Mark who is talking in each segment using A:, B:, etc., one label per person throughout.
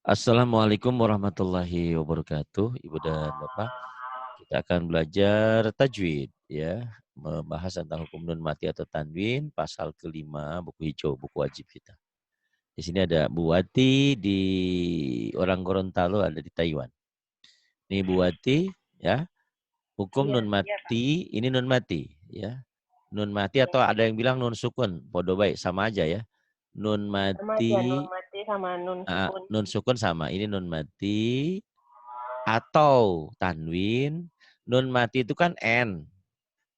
A: Assalamualaikum warahmatullahi wabarakatuh, Ibu dan Bapak. Kita akan belajar tajwid, ya, membahas tentang hukum nun mati atau tanwin, pasal kelima buku hijau, buku wajib kita. Di sini ada Bu Wati di orang Gorontalo, ada di Taiwan. Ini Bu Wati, ya. Hukum
B: Iya,
A: nun
B: iya Kak.
A: mati, ini nun mati, ya. Nun mati
B: Iya.
A: atau ada yang bilang nun sukun, bodoh baik, sama aja ya. Nun
B: Sama aja nun
A: mati,
B: mati sama nun sukun.
A: nun sukun sama. Ini nun mati atau tanwin. Nun mati itu kan n.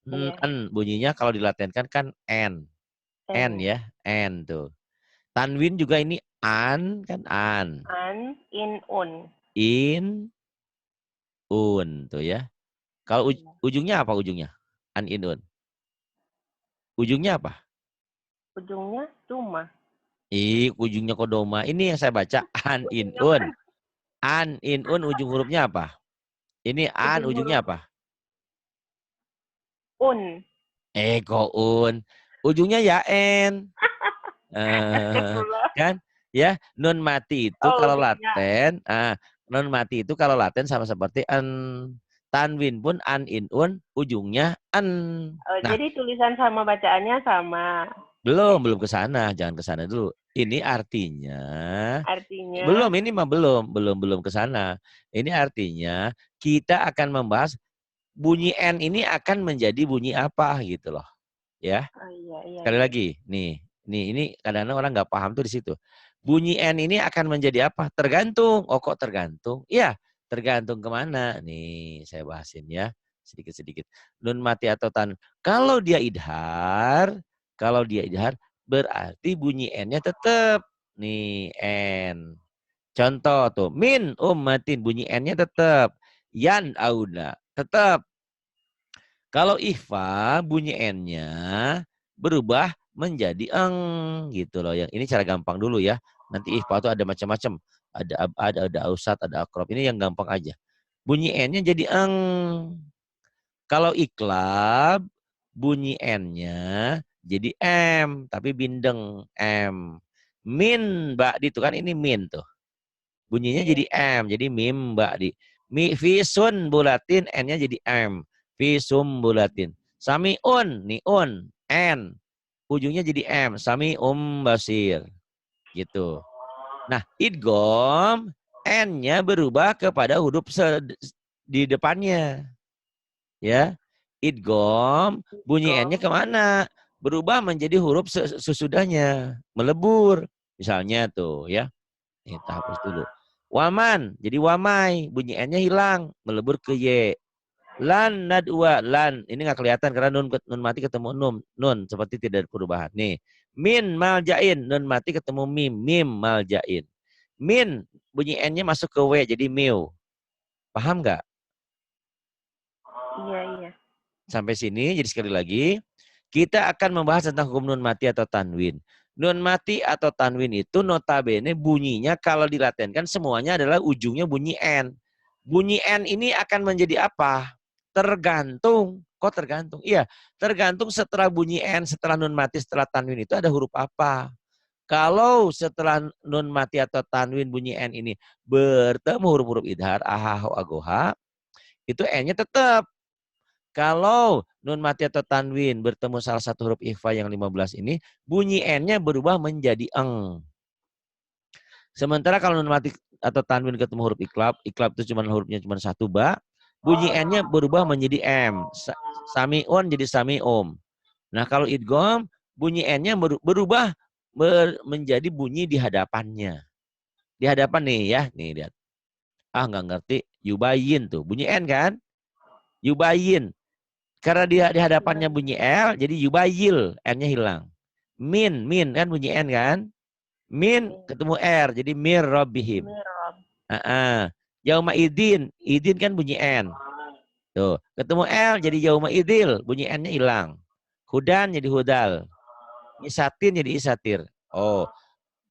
B: Iya.
A: N bunyinya kalau dilatenkan kan n. N
B: N.
A: ya, n tuh. Tanwin juga ini an kan an.
B: An, in, un.
A: In, un tuh ya. Kalau
B: Iya.
A: ujungnya apa ujungnya? An, in, un. Ujungnya apa?
B: Ujungnya cuma.
A: Ujungnya kodoma. Ini yang saya baca an, in,
B: Ujungnya
A: un.
B: mana?
A: An, in, un ujung hurufnya apa? Ini an
B: Ujung
A: ujungnya
B: huruf
A: apa?
B: un.
A: Kok un. Ujungnya ya n.
B: Astagfirullah.
A: Kan ya nun mati itu
B: Oh,
A: kalau
B: ujungnya.
A: laten nun mati itu kalau laten sama seperti an. Tanwin pun an, in, un ujungnya an.
B: Oh,
A: Nah,
B: jadi tulisan sama bacaannya sama.
A: belum ke sana, jangan ke sana dulu. Ini artinya belum,
B: Artinya,
A: ini mah belum ke sana. Ini artinya kita akan membahas bunyi n ini akan menjadi bunyi apa gitu loh, ya.
B: oh iya, iya,
A: Sekali
B: iya.
A: lagi, ini kadang-kadang orang nggak paham tuh di situ. Bunyi N ini akan menjadi apa? Tergantung. Oh kok tergantung? Iya, tergantung kemana? Nih saya bahasin ya, sedikit-sedikit. Nun mati atau tan. Kalau dia idhar, berarti bunyi N-nya tetap. Nih, N. Contoh tuh, min ummatin, bunyi N-nya tetap. Yan auna, tetap. Kalau ikhfa bunyi N-nya berubah menjadi eng gitu loh. Yang ini cara gampang dulu ya. Nanti ikhfa itu ada macam-macam. Ada ausat, ada akrab. Ini yang gampang aja. Bunyi N-nya jadi eng. Kalau iklab bunyi N-nya jadi M tapi bindeng M. Min mbak itu kan ini min tuh. Bunyinya
B: Iya.
A: jadi M, jadi mim mbak di. Fisun bulatin, N-nya jadi M. Fisum bulatin. Samiun, nih un, N. Ujungnya jadi M. Samium basir. Gitu. Nah, idgom, N-nya berubah kepada huruf di depannya. Ya, idgom, bunyi N-nya kemana? Berubah menjadi huruf sesudahnya. Melebur. Misalnya tuh ya. Kita hapus dulu. Waman, jadi wamai, bunyi N-nya hilang, melebur ke Y. Lan nadwa, lan, ini nggak kelihatan karena nun mati ketemu nun seperti tidak ada perubahan. Nih, min maljain, nun mati ketemu mim maljain. Min, bunyi N-nya masuk ke W jadi miu. Paham nggak?
B: Iya, iya.
A: Sampai sini, jadi sekali lagi, kita akan membahas tentang hukum nun mati atau tanwin. Nun mati atau tanwin itu notabene bunyinya kalau dilatenkan semuanya adalah ujungnya bunyi N. Bunyi N ini akan menjadi apa? Tergantung. Kok tergantung? Iya, tergantung setelah bunyi N, setelah nun mati, setelah tanwin itu ada huruf apa. Kalau setelah nun mati atau tanwin bunyi N ini bertemu huruf-huruf idhar, ahaho, agoha, itu N-nya tetap. Kalau nun mati atau tanwin bertemu salah satu huruf ikhfa yang 15 ini, bunyi N-nya berubah menjadi eng. Sementara kalau nun mati atau tanwin ketemu huruf iklab itu cuma hurufnya cuma satu ba, bunyi N-nya berubah menjadi M. Samiun jadi samium. Nah kalau idgham, bunyi N-nya berubah menjadi bunyi di hadapannya. Di hadapan nih ya, nih lihat. Ah nggak ngerti, yubayin tuh, bunyi N kan? Yubayin. Karena dia di hadapannya bunyi L, jadi yubayil, N-nya hilang. Min kan bunyi N kan? Min
B: Min.
A: ketemu R, jadi mir robbihim.
B: Mirob.
A: Yauma idin kan bunyi N. Tuh, ketemu L jadi yauma idil, bunyi N-nya hilang. Hudan jadi hudal. Isatin jadi isatir. Oh,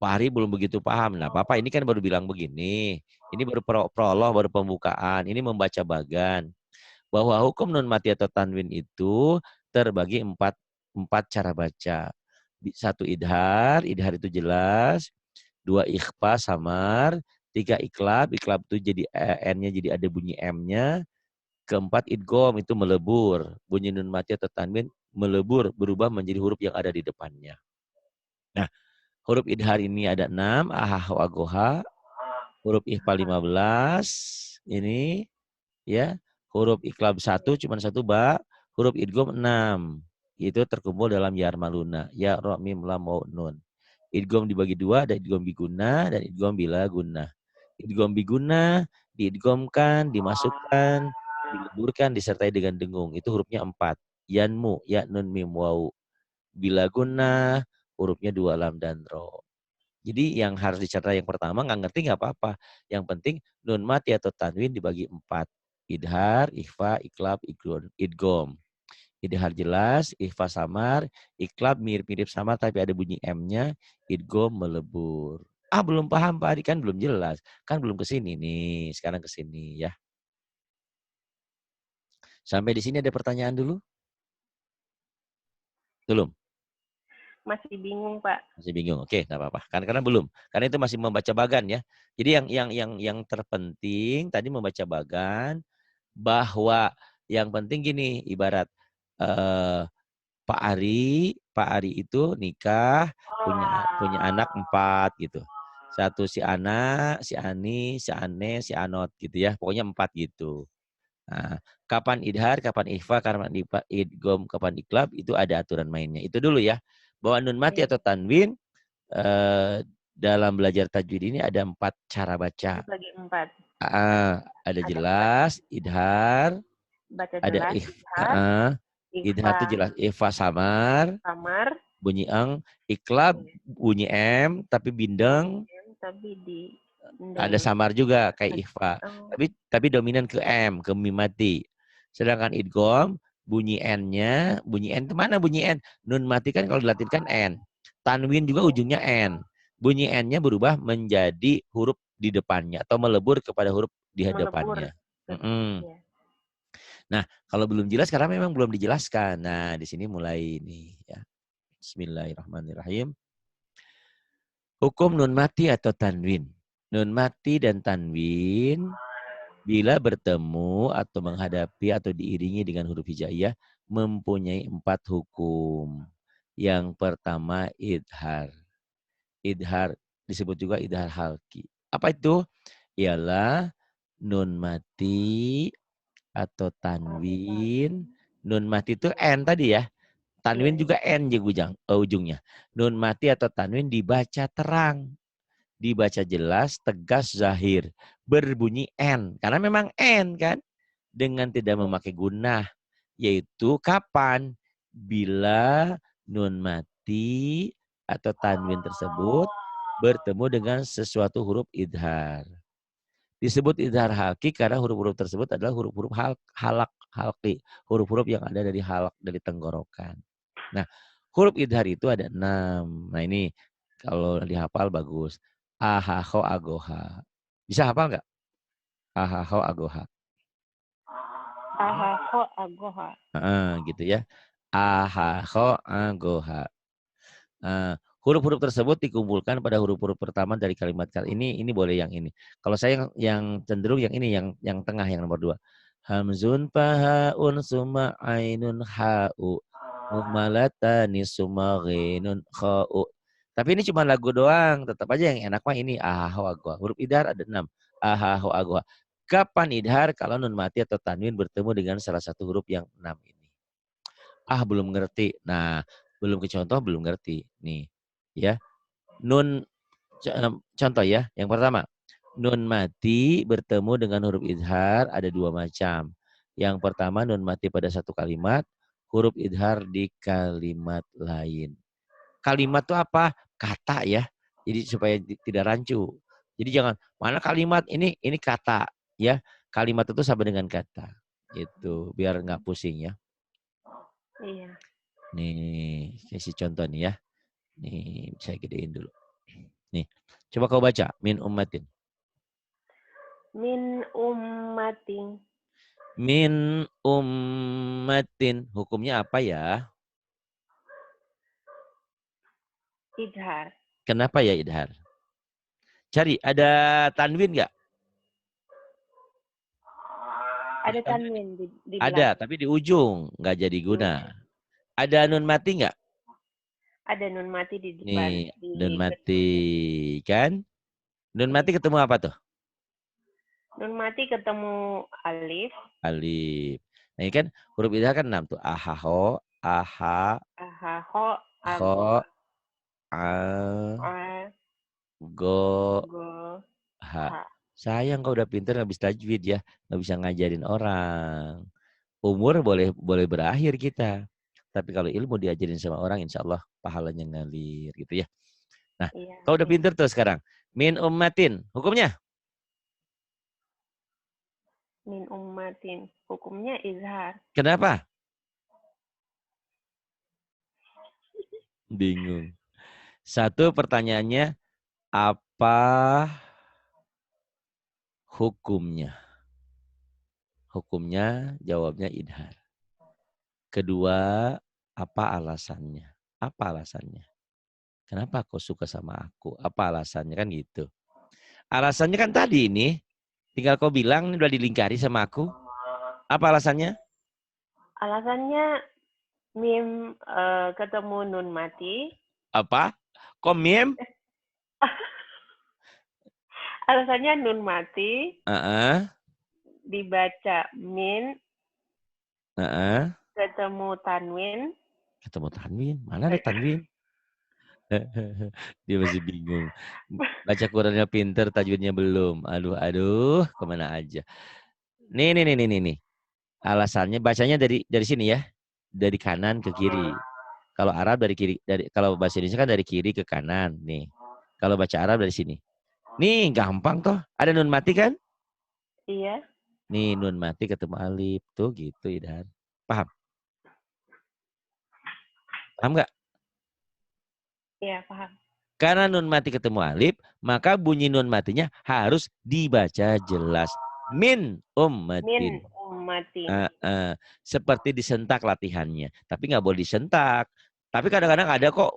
A: Pak Hari belum begitu paham. Nah, Bapak ini kan baru bilang begini. Ini baru prolog, baru pembukaan. Ini membaca bagan. Bahwa hukum nun mati atau tanwin itu terbagi empat cara baca. Satu idhar itu jelas. Dua ikhfa samar. Tiga iklab itu jadi N-nya jadi ada bunyi M-nya. Keempat idgham itu melebur. Bunyi nun mati atau tanwin melebur berubah menjadi huruf yang ada di depannya. Nah, huruf idhar ini ada 6, ahaho agoha. Huruf ikhfa 15 ini ya. Huruf iklab 1 cuma 1 ba, huruf idgham 6. Itu terkumpul dalam yarmaluna, ya ra mim lam waw nun. Idgham dibagi 2, ada idgham biguna dan idgham bila guna. Idgham biguna diidghamkan, dimasukkan, dileburkan disertai dengan dengung. Itu hurufnya 4. Yanmu, ya nun mim waw. Bila guna hurufnya 2 lam dan ro. Jadi yang harus dicatat yang pertama nggak ngerti nggak apa-apa. Yang penting nun mati atau tanwin dibagi 4. Idhar, ikhfa, iklab, idgham. Idhar jelas, ikhfa samar, iklab mirip-mirip sama tapi ada bunyi M-nya, idgham melebur. Ah belum paham Pak Adi, kan belum jelas. Kan belum ke sini nih, sekarang ke sini ya. Sampai di sini ada pertanyaan dulu? Belum?
B: Masih bingung, Pak.
A: Masih bingung. Oke, enggak apa-apa. Karena belum. Karena itu masih membaca bagan ya. Jadi yang terpenting tadi membaca bagan bahwa yang penting gini, ibarat Pak Ari itu nikah punya anak 4 gitu. Satu si Ana, si Ani, si Ane, si Anot gitu ya. Pokoknya 4 gitu. Nah, kapan idhar, kapan ikhfa, kapan idgham, kapan iklab itu ada aturan mainnya. Itu dulu ya. Bahwa nun mati atau tanwin dalam belajar tajwid ini ada 4 cara baca.
B: Dibagi 4.
A: Ada jelas, idhar,
B: Baca
A: ada
B: jelas,
A: idhar itu jelas, ikhfa samar, bunyi eng, iklab bunyi M tapi bindeng,
B: tapi
A: ada samar juga kayak ikhfa. Tapi dominan ke M, ke mim mati. Sedangkan idgham bunyi N-nya, bunyi N itu mana bunyi N? Nun mati kan kalau dilatinkan N. Tanwin juga ujungnya N. Bunyi N-nya berubah menjadi huruf di depannya atau melebur kepada huruf di hadapannya. Nah, kalau belum jelas karena memang belum dijelaskan. Nah, di sini mulai ini ya. Bismillahirrahmanirrahim. Hukum nun mati atau tanwin. Nun mati dan tanwin bila bertemu atau menghadapi atau diiringi dengan huruf hijaiyah mempunyai 4 hukum. Yang pertama idhar. Idhar disebut juga idhar halki. Apa itu? Ialah nun mati atau tanwin. Nun mati itu N tadi ya. Tanwin juga N ujungnya. Nun mati atau tanwin dibaca terang. Dibaca jelas, tegas, zahir. Berbunyi N. Karena memang N kan. Dengan tidak memakai gunah. Yaitu kapan? Bila nun mati atau tanwin tersebut bertemu dengan sesuatu huruf idhar. Disebut idhar halki karena huruf-huruf tersebut adalah huruf-huruf halki. Huruf-huruf yang ada dari halak, dari tenggorokan. Nah, huruf idhar itu ada 6. Nah ini kalau dihafal bagus. Ahaho agoha. Bisa hafal nggak? Ahaho agoha.
B: Ahaho agoha.
A: Gitu ya. Ahaho agoha. Huruf-huruf tersebut dikumpulkan pada huruf-huruf pertama dari kalimat ini boleh yang ini. Kalau saya yang cenderung yang ini yang tengah yang nomor 2. Hamzun pahaun summa ainun ha'u mumalatani summa ghinun kha'u. Tapi ini cuma lagu doang, tetap aja yang enak mah ini ahaho agwa. Huruf idhar ada 6. Ahaho agwa. Kapan idhar? Kalau nun mati atau tanwin bertemu dengan salah satu huruf yang 6 ini. Belum ngerti. Nah, belum ke contoh belum ngerti. Nih. Ya. Nun contoh ya. Yang pertama, nun mati bertemu dengan huruf idhar ada 2 macam. Yang pertama nun mati pada satu kalimat, huruf idhar di kalimat lain. Kalimat itu apa? Kata ya. Jadi supaya tidak rancu. Jadi jangan mana kalimat ini kata ya. Kalimat itu sama dengan kata. Itu biar nggak pusing ya.
B: Iya.
A: Nih, kasih contoh nih ya. Nih, saya gedein dulu. Nih, coba kau baca. Min ummatin.
B: Min ummatin.
A: Min ummatin. Hukumnya apa ya?
B: Idhar.
A: Kenapa ya idhar? Cari, ada tanwin nggak?
B: Ada tanwin di
A: Ada,
B: belakang.
A: tapi di ujung nggak jadi
B: Di
A: guna.
B: ujung.
A: Ada nun mati nggak?
B: Ada nun mati di depan.
A: Nih, nun
B: Di
A: mati
B: ketujuh.
A: kan? Nun mati
B: Iya.
A: ketemu apa tuh?
B: Nun mati ketemu alif.
A: Alif. Nah ini kan huruf idhar kan 6 tuh. Ahaho, aha,
B: Ahaho. Ago.
A: ho, a,
B: A.
A: go,
B: Go.
A: ha.
B: Ha.
A: Sayang kau udah pinter habis tajwid ya. Nggak bisa ngajarin orang. Umur boleh boleh berakhir kita. Tapi kalau ilmu diajarin sama orang, insya Allah pahalanya ngalir gitu ya. Nah,
B: Iya.
A: kau udah
B: Amin.
A: pinter tuh sekarang. Min ummatin. Hukumnya?
B: Min ummatin. Hukumnya izhar.
A: Kenapa? Bingung. Satu pertanyaannya, apa hukumnya? Hukumnya jawabnya idhar. Kedua, apa alasannya? Apa alasannya? Kenapa kau suka sama aku? Apa alasannya kan gitu. Alasannya kan tadi ini, tinggal kau bilang ini udah dilingkari sama aku. Apa alasannya?
B: Alasannya mim ketemu nun mati.
A: Apa? Komim?
B: Alasannya nun mati
A: Heeh.
B: dibaca min
A: Heeh.
B: ketemu tanwin.
A: Ketemu tanwin. Mana ada tanwin? Dia masih bingung. Baca Qurannya pinter, tajwidnya belum. Aduh, aduh, kemana aja. Nih. Alasannya bacanya dari sini ya, dari kanan ke kiri. Kalau Arab dari kiri, kalau bahasa Indonesia kan dari kiri ke kanan. Nih, kalau baca Arab dari sini. Nih, gampang toh. Ada nun mati kan?
B: Iya.
A: Nih, nun mati ketemu alif tuh gitu, Idan. Paham? Paham nggak?
B: Iya, paham.
A: Karena nun mati ketemu alif, maka bunyi nun matinya harus dibaca jelas. Min ummatin.
B: Min ummatin.
A: Seperti disentak latihannya. Tapi nggak boleh disentak. Tapi kadang-kadang ada kok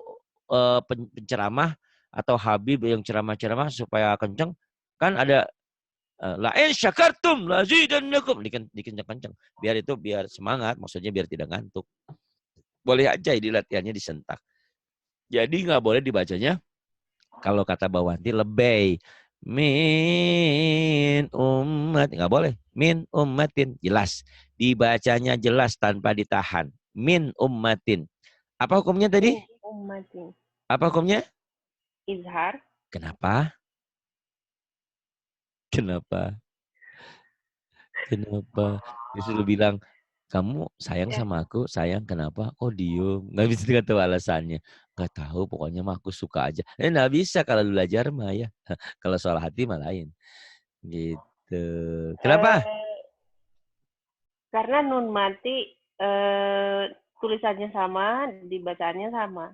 A: penceramah atau habib yang ceramah-ceramah supaya kenceng. Kan ada la in syakartum lazidannakum, dikenceng-kenceng. Biar semangat, maksudnya biar tidak ngantuk. Boleh aja ini latihannya disentak. Jadi nggak boleh dibacanya kalau kata Bawanti lebay. Min ummat. Nggak boleh. Min ummatin. Jelas. Dibacanya jelas tanpa ditahan. Min ummatin. Apa hukumnya tadi?
B: Min ummatin.
A: Apa hukumnya?
B: Izhar.
A: Kenapa? Kenapa? Kenapa? Dia sudah bilang, kamu sayang
B: Ya.
A: sama aku, sayang kenapa? Oh diem, nggak bisa nggak tahu alasannya. Nggak tahu, pokoknya mah aku suka aja. Nggak bisa kalau belajar mah ya. Kalau soal hati mah lain. Gitu. Kenapa?
B: Karena nun mati tulisannya sama, dibacaannya sama.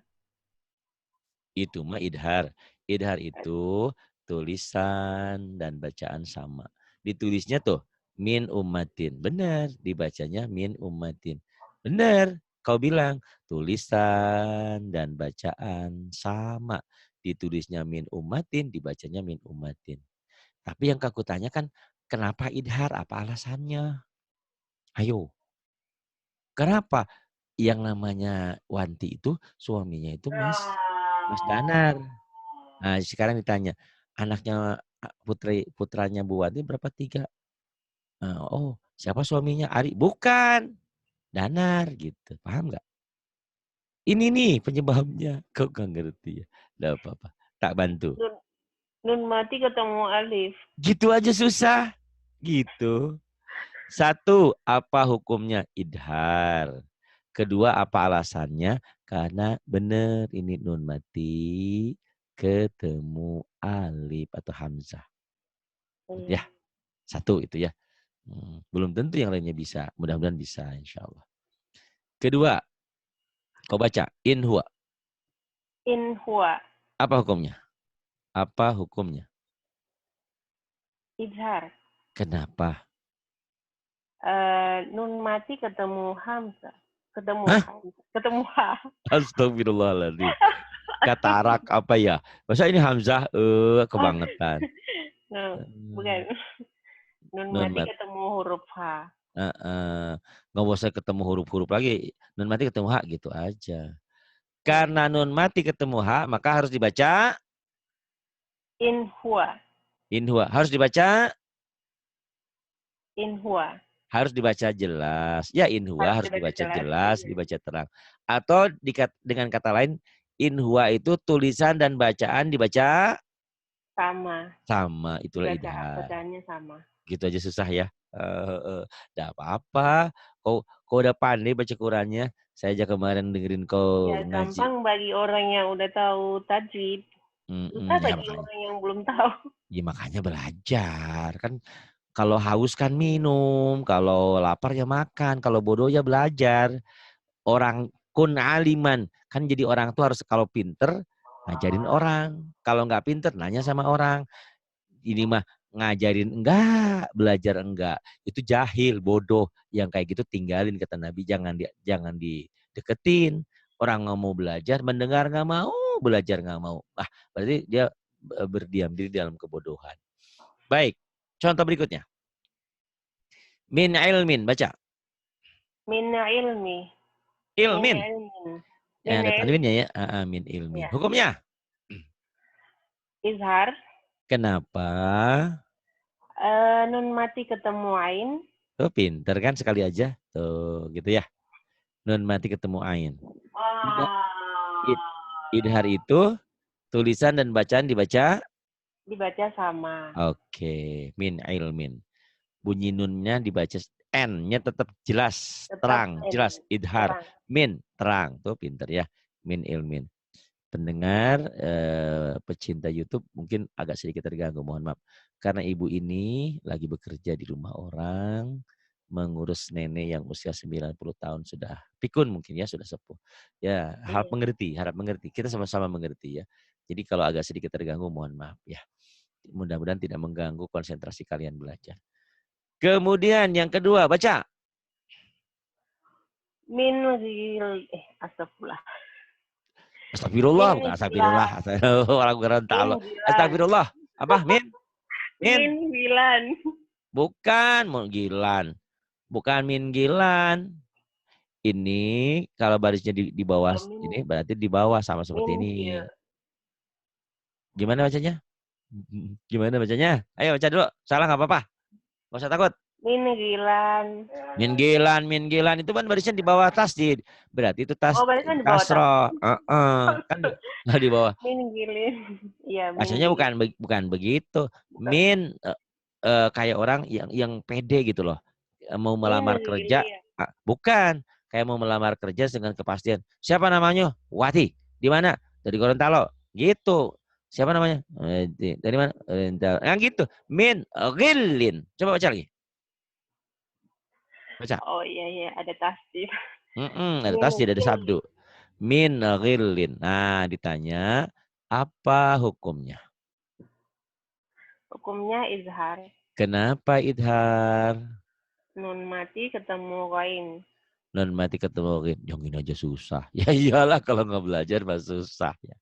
A: Itu mah idhar. Idhar itu tulisan dan bacaan sama. Ditulisnya tuh min ummatin. Benar, dibacanya min ummatin. Benar, kau bilang tulisan dan bacaan sama. Ditulisnya min ummatin, dibacanya min ummatin. Tapi yang aku tanyakan, kenapa idhar? Apa alasannya? Ayo, kenapa? Yang namanya Wanti itu suaminya itu Mas Danar. Nah, sekarang ditanya, anaknya putranya Bu Wanti berapa? 3. Oh, siapa suaminya? Ari. Bukan, Danar gitu. Paham nggak? Ini nih penyebabnya. Kok nggak ngerti ya? Nggak apa-apa. Tak bantu.
B: Nun mati ketemu alif.
A: Gitu aja susah. Gitu. Satu, apa hukumnya? Idhar. Kedua, apa alasannya? Karena benar ini nun mati ketemu alif atau hamzah. Ya, satu itu ya. Belum tentu yang lainnya bisa. Mudah-mudahan bisa insya Allah. Kedua, kau baca in huwa.
B: In huwa.
A: Apa hukumnya? Apa hukumnya?
B: Izhar.
A: Kenapa?
B: Nun mati ketemu hamzah. Ketemu
A: Hah?
B: hamzah. Ketemu ha.
A: Astagfirullahaladzim. katarak apa ya? Masa ini Hamzah kebangetan.
B: No,
A: Eh,
B: bukan. Nun
A: Nun
B: mati
A: mat,
B: ketemu huruf H.
A: nggak usah ketemu huruf-huruf lagi. Nun mati ketemu H gitu aja.
B: Iya.
A: Karena nun mati ketemu H, maka harus dibaca
B: In huwa.
A: inhua. Harus dibaca
B: In huwa.
A: jelas. Ya inhua
B: Harus
A: harus
B: dibaca
A: dibaca
B: jelas.
A: jelas,
B: Iya.
A: dibaca terang. Atau dengan kata lain, inhua itu tulisan dan bacaan dibaca
B: Sama.
A: sama. Itulah
B: Dibaca
A: idhar.
B: bacaannya sama.
A: Gitu aja susah ya. Tidak apa-apa. Kau udah pandai baca Qurannya. Saya aja kemarin dengerin kau
B: Ya
A: ngaji.
B: gampang bagi orang yang udah tahu tajwid. Susah
A: Ya
B: bagi
A: makanya.
B: orang yang belum tahu.
A: Ya makanya belajar kan. Kalau haus kan minum, kalau lapar ya makan, kalau bodoh ya belajar. Orang kun aliman kan jadi orang tuh harus kalau pinter ngajarin orang, kalau nggak pinter nanya sama orang. Ini mah ngajarin enggak, belajar enggak, itu jahil, bodoh. Yang kayak gitu tinggalin kata Nabi, jangan dideketin. Orang nggak mau belajar, mendengar nggak mau, belajar nggak mau. Berarti dia berdiam diri dalam kebodohan. Baik, contoh berikutnya. Min ilmin, baca.
B: Min ilmi. Min
A: Ilmin.
B: ilmin.
A: Ya,
B: Min
A: ada tanwinnya
B: ilmi.
A: ya. Min ilmin.
B: Ya.
A: Hukumnya.
B: Izhar.
A: Kenapa?
B: Nun mati ketemu ain.
A: Tuh pinter kan sekali aja. Tuh gitu ya. Nun mati ketemu ain. Ida- id- Idhar itu tulisan dan bacaan dibaca.
B: Dibaca sama.
A: Oke. Min ilmin. Bunyi nunnya dibaca. N-nya tetap jelas.
B: Tetap
A: Terang. Jelas. Idhar.
B: terang.
A: Min. Terang. Tuh pinter ya. Min ilmin. Pendengar pecinta YouTube mungkin agak sedikit terganggu, mohon maaf. Karena ibu ini lagi bekerja di rumah orang, mengurus nenek yang usia 90 tahun sudah pikun mungkin ya, sudah sepuh. Ya, harap
B: Iya.
A: mengerti. Kita sama-sama mengerti ya. Jadi kalau agak sedikit terganggu, mohon maaf ya. Mudah-mudahan tidak mengganggu konsentrasi kalian belajar. Kemudian yang kedua, baca.
B: Min astagfirullah.
A: Astagfirullah,
B: Min
A: bukan astagfirullah.
B: gilan.
A: Orang
B: Min
A: Gorontalo.
B: gilan.
A: Astagfirullah. Apa, Min?
B: Min
A: Min?
B: gilan.
A: Bukan Gilan. Bukan Min Gilan. Ini kalau barisnya di bawah
B: Kalau min
A: ini berarti di bawah sama seperti
B: min
A: ini.
B: gil.
A: Gimana bacanya? Gimana bacanya? Ayo baca dulu. Salah nggak apa-apa. Gak usah takut.
B: Min gilan.
A: Min Gilan itu kan barisnya di bawah tasdid. Berarti itu
B: Oh, berarti kan di bawah tas.
A: kasroh. Kan nggak di bawah.
B: Min gilin. Iya, min
A: Bacanya
B: gilin.
A: bukan begitu.
B: Bukan.
A: Min kayak orang yang pede gitu loh. Mau
B: Min
A: melamar kerja.
B: gilin.
A: Bukan. Kayak mau melamar kerja dengan kepastian. Siapa namanya? Wati. Di mana? Dari Gorontalo. Gitu. Siapa namanya? Dari mana? Yang gitu. Min ghillin. Coba baca lagi. Baca.
B: Oh iya, ada tasdid.
A: Ada
B: Min
A: tasdid, ada
B: gilin.
A: sabdu. Min ghillin. Nah, ditanya apa hukumnya?
B: Hukumnya izhar.
A: Kenapa idhar?
B: Nun mati ketemu kain.
A: Non mati ketemu rin. Yang ini aja susah. Ya iyalah kalau nggak belajar mah susah ya.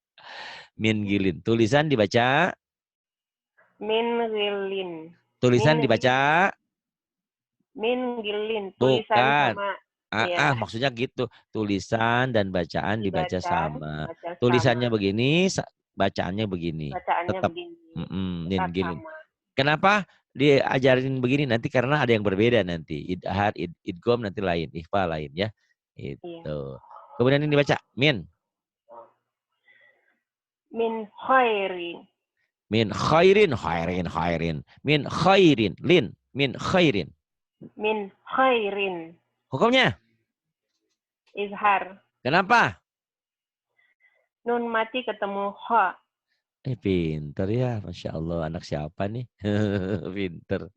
A: Min gilin. Tulisan dibaca.
B: Min gilin. Min
A: Tulisan dibaca.
B: min gilin. Tulisan
A: Bukan.
B: sama ya
A: Maksudnya gitu. Tulisan dan bacaan dibaca sama.
B: dibaca sama.
A: Tulisannya begini, bacaannya begini.
B: Bacaannya
A: Tetap.
B: begini.
A: Nin
B: Tetap
A: gilin.
B: sama.
A: Kenapa diajarin begini nanti? Karena ada yang berbeda nanti. Idhar, idgom nanti lain. Ikhfa lain ya.
B: Iya.
A: Itu. Kemudian ini dibaca. Min.
B: Min khairin.
A: Min khairin. Min khairin, lin. Min khairin.
B: Min khairin.
A: Hukumnya?
B: Izhar.
A: Kenapa?
B: Nun mati ketemu kha.
A: Pinter ya. Masya Allah. Anak siapa nih? Pinter.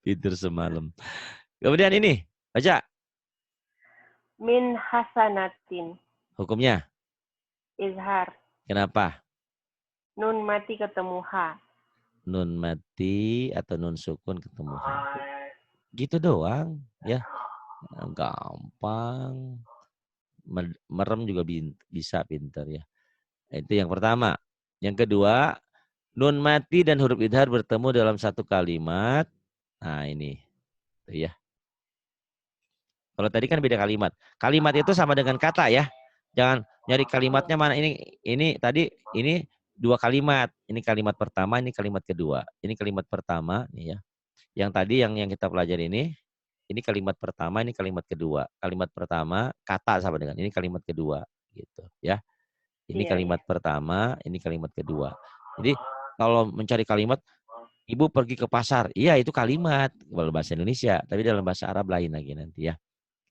A: Pinter semalam. Kemudian ini. Baca.
B: Min hasanatin.
A: Hukumnya?
B: Izhar.
A: Kenapa?
B: Nun mati ketemu ha.
A: Nun mati atau nun sukun ketemu ha. Gitu doang. Ya. Gampang. Merem juga bisa pinter ya. Itu yang pertama. Yang kedua, nun mati dan huruf idhar bertemu dalam satu kalimat. Nah ini. Tuh ya. Kalau tadi kan beda kalimat. Kalimat itu sama dengan kata ya. Jangan nyari kalimatnya mana. Ini tadi ini dua kalimat. Ini kalimat pertama, ini kalimat kedua. Ini kalimat pertama nih ya. Yang tadi yang kita pelajari ini kalimat pertama, ini kalimat kedua. Kalimat pertama kata sama dengan ini kalimat kedua gitu ya. Ini kalimat pertama, ini kalimat kedua. Jadi kalau mencari kalimat ibu pergi ke pasar, iya itu kalimat kalau bahasa Indonesia, tapi dalam bahasa Arab lain lagi nanti ya.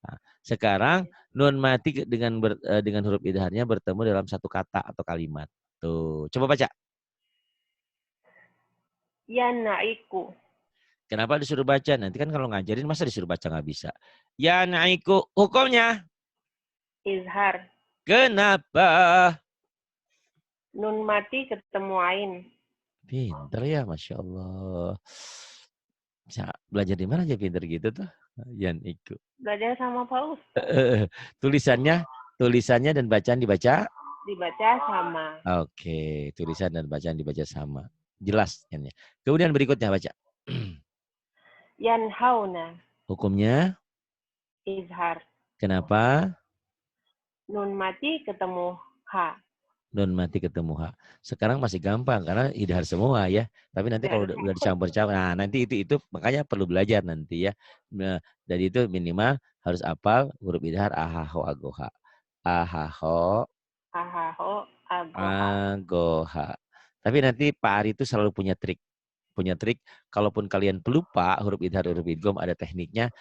A: Nah, sekarang nun mati dengan huruf idharnya bertemu dalam satu kata atau kalimat. Tuh, coba baca.
B: Yanaiku.
A: Kenapa disuruh baca? Nanti kan kalau ngajarin masa disuruh baca nggak bisa. Yanaiku, hukumnya?
B: Izhar.
A: Kenapa?
B: Nun mati ketemu ain.
A: Pinter ya, Masya Allah. Bisa belajar di mana aja pinter gitu tuh? Yanaiku.
B: Belajar sama Pak Ustaz.
A: Tulisannya dan bacaan dibaca?
B: Dibaca sama.
A: Oke, tulisan dan bacaan dibaca sama. Jelas. Kemudian berikutnya baca.
B: Yanhauna.
A: Hukumnya?
B: Izhar.
A: Kenapa?
B: Nun mati ketemu ha.
A: Nun mati ketemu ha. Sekarang masih gampang karena idhar semua ya. Tapi nanti kalau udah dicampur-campur, nah nanti itu makanya perlu belajar nanti ya. Nah, dari itu minimal harus hafal huruf idhar ahaho agoha. Ahaho agoha. Tapi nanti Pak Ari itu selalu punya trik. Kalaupun kalian pelupa huruf idhar huruf idgham ada tekniknya.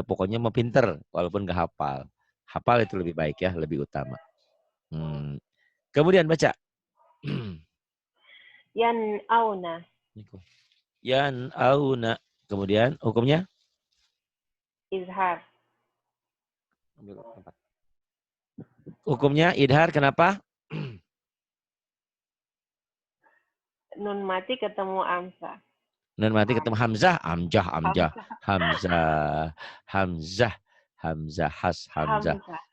A: Pokoknya mau pinter walaupun nggak hafal. Hafal itu lebih baik ya, lebih utama. Kemudian baca.
B: Yan'auna.
A: Yan'auna. Kemudian hukumnya?
B: Izhar.
A: Hukumnya idhar kenapa?
B: Nun mati ketemu amsa.
A: Nun mati ketemu hamzah, hamzah.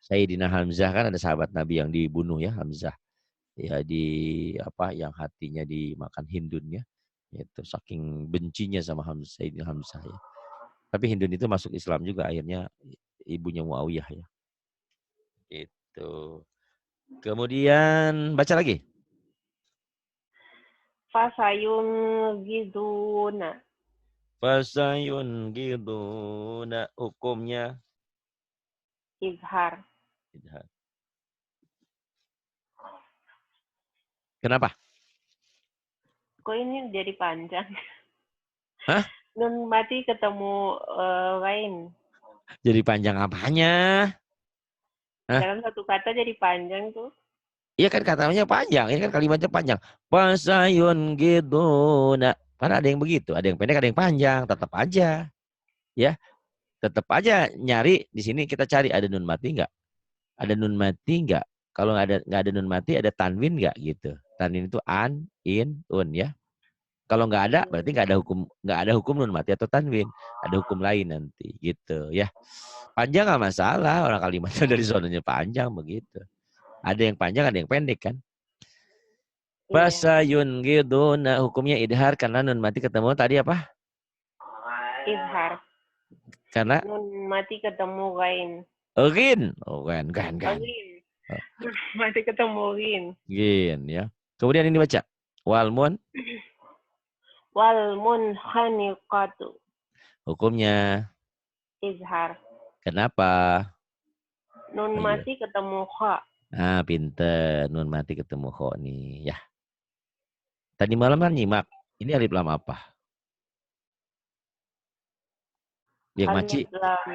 A: Sayyidina Hamzah kan ada sahabat Nabi yang dibunuh ya, Hamzah. Ya yang hatinya dimakan Hindun ya. Itu saking bencinya sama Sayyidina Hamzah ya. Tapi Hindun itu masuk Islam juga akhirnya ibunya Muawiyah ya. Itu. Kemudian baca lagi.
B: Fasayun giduna.
A: Fasayun giduna. Hukumnya?
B: Izhar.
A: Kenapa?
B: Kok ini jadi panjang?
A: Hah?
B: Nun mati ketemu lain.
A: Jadi panjang apanya?
B: Dalam satu kata jadi panjang tuh.
A: Iya kan katanya panjang, ini kan kalimatnya panjang. Pasayun giduna. Karena ada yang begitu, ada yang pendek, ada yang panjang, tetap aja. Ya, tetap aja nyari di sini kita cari ada nun mati enggak? Ada nun mati enggak? Kalau nggak ada nun mati ada tanwin enggak gitu. Tanwin itu an, in, un ya. Kalau nggak ada berarti nggak ada hukum nun mati atau tanwin. Ada hukum lain nanti gitu ya. Panjang nggak masalah, orang kalimatnya dari zonanya panjang begitu. Ada yang panjang, ada yang pendek kan. Fasayun giduna hukumnya idhar karena nun mati ketemu tadi apa?
B: Izhar.
A: Karena
B: nun mati ketemu gain.
A: Gin. Oh, gan.
B: Nun mati ketemu gin.
A: Gin ya. Kemudian ini baca. Walmun
B: khaniqatu.
A: Hukumnya
B: Izhar.
A: Kenapa?
B: Nun mati ketemu kha.
A: Ah, pinter. Nun mati ketemu kha nih ya. Tadi malam kan nyimak. Ini alif lam apa? Yang maci.
B: Alif lam.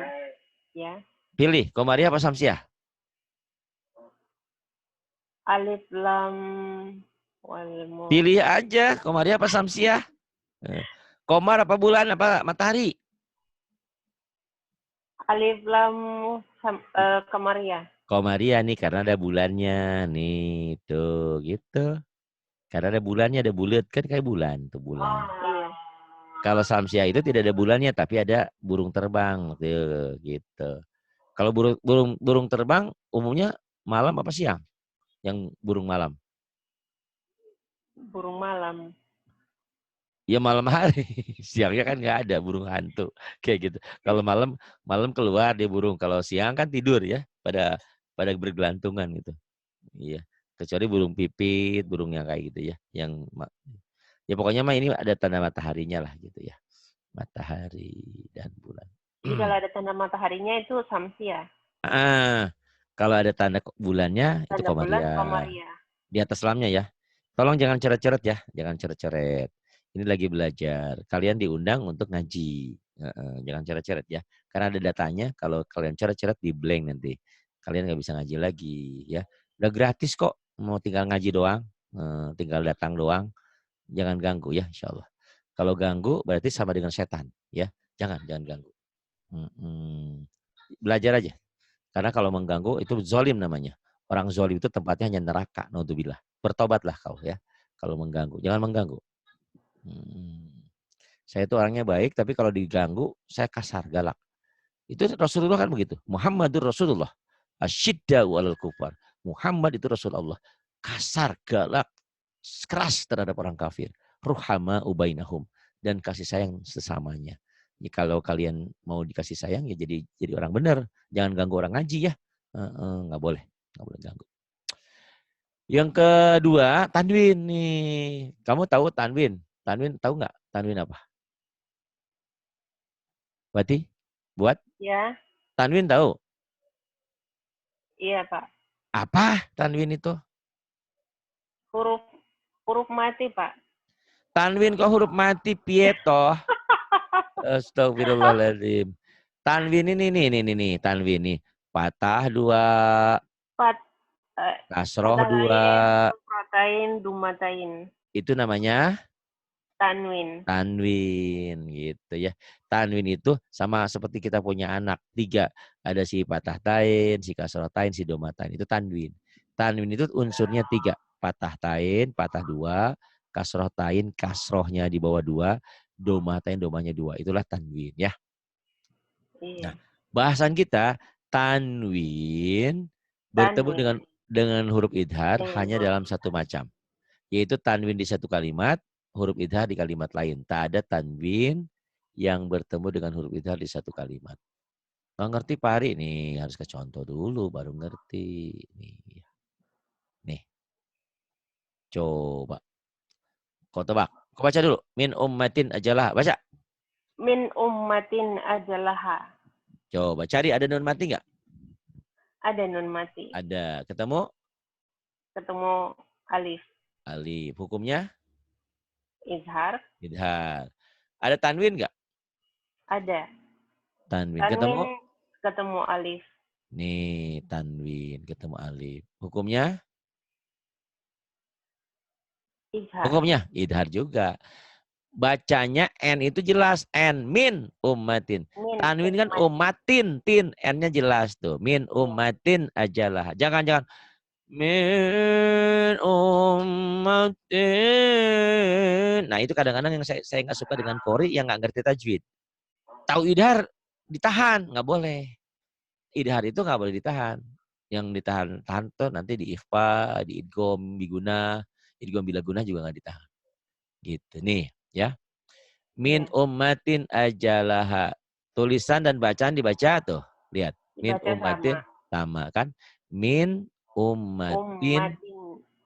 B: Ya.
A: Pilih, Komariah apa Samsiah?
B: Alif lam
A: Pilih aja, Komariah apa Samsiah? Komar apa bulan apa matahari?
B: Alif lam Komariah.
A: Komariah nih karena ada bulannya nih tuh gitu. Karena ada bulannya, ada bulat kan kayak bulan tuh bulan.
B: Iya.
A: Kalau Samsiah itu tidak ada bulannya tapi ada burung terbang tuh gitu. Kalau burung terbang umumnya malam apa siang? Yang burung malam.
B: Burung malam.
A: Ya malam hari. Siangnya kan nggak ada burung hantu. Kayak gitu. Kalau malam keluar dia burung. Kalau siang kan tidur ya. Pada bergelantungan gitu. Iya. Kecuali burung pipit, burung yang kayak gitu ya. Ya pokoknya mah ini ada tanda mataharinya lah gitu ya. Matahari dan bulan.
B: Jadi kalau ada tanda mataharinya itu Samsia.
A: Kalau ada tanda bulannya itu
B: Tanda bulan
A: Komaria.
B: Komaria.
A: Di atas lamnya ya. Tolong jangan coret-coret ya. Jangan coret-coret. Ini lagi belajar. Kalian diundang untuk ngaji. Jangan coret-coret ya. Karena ada datanya. Kalau kalian coret-coret di blank nanti. Kalian nggak bisa ngaji lagi ya. Udah gratis kok. Mau tinggal ngaji doang. Tinggal datang doang. Jangan ganggu ya insya Allah. Kalau ganggu berarti sama dengan setan ya. Jangan ganggu. Belajar aja. Karena kalau mengganggu itu zolim namanya. Orang zolim itu tempatnya hanya neraka. Naudzubillah. Bertobatlah kau ya. Kalau mengganggu. Jangan mengganggu. Saya itu orangnya baik, tapi kalau diganggu, saya kasar, galak. Itu Rasulullah kan begitu. Muhammadur Rasulullah. Asyidda'u alal kufar. Muhammad itu Rasulullah. Kasar, galak, keras terhadap orang kafir. Ruhama ubainahum. Dan kasih sayang sesamanya. Ya, kalau kalian mau dikasih sayang, ya jadi orang benar. Jangan ganggu orang ngaji ya. Nggak boleh. Nggak boleh ganggu. Yang kedua, tanwin nih. Kamu tahu tanwin? Tanwin tahu nggak? Tanwin apa? Berarti buat?
B: Ya.
A: Tanwin tahu?
B: Iya, Pak.
A: Apa tanwin itu?
B: Huruf mati, Pak.
A: Tanwin kok huruf mati piye toh? Astagfirullahaladzim. Tanwin ini tanwin nih. Patah 2. Kasroh 2.
B: Protain, dumatain.
A: Itu namanya?
B: Tanwin.
A: Tanwin gitu ya. Tanwin itu sama seperti kita punya anak 3. Ada si patah tain, si kasroh tain, si domatain. Itu tanwin. Tanwin itu unsurnya 3. Patah tain, patah 2. Kasroh tain, kasrohnya di bawah 2. Domatain, domanya 2. Itulah tanwin ya.
B: Iya.
A: Nah, bahasan kita tanwin bertemu dengan huruf idhar hanya dalam satu macam. Yaitu tanwin di satu kalimat, huruf idhar di kalimat lain. Tak ada tanwin yang bertemu dengan huruf idhar di satu kalimat. Nggak ngerti Pak Hari nih, harus ke contoh dulu baru ngerti. Nih. Coba. Kau tebak. Kau baca dulu. Min ummatin ajalah. Baca.
B: Min ummatin ajalaha.
A: Coba cari ada nun mati nggak?
B: Ada nun mati.
A: Ada. Ketemu?
B: Ketemu alif.
A: Alif. Hukumnya?
B: Izhar.
A: Idhar. Ada tanwin nggak?
B: Ada.
A: Tanwin.
B: Ketemu alif.
A: Nih, tanwin ketemu alif. Hukumnya?
B: Izhar.
A: Hukumnya idhar juga. Bacanya N itu jelas. N. Min ummatin. Tanwin kan ummatin. Tin. N-nya jelas tuh. Min ummatin ajalah. Jangan. Min ummatin. Nah itu kadang-kadang yang saya nggak suka dengan Qori yang nggak ngerti tajwid. Tahu idhar ditahan. Nggak boleh. Idhar itu nggak boleh ditahan. Yang ditahan tuh nanti di ikhfa, di idgham biguna, idgham bilaguna juga nggak ditahan. Gitu nih ya. Min ummatin ajalaha. Tulisan dan bacaan dibaca tuh. Lihat. Min ummatin sama kan. Min ummatin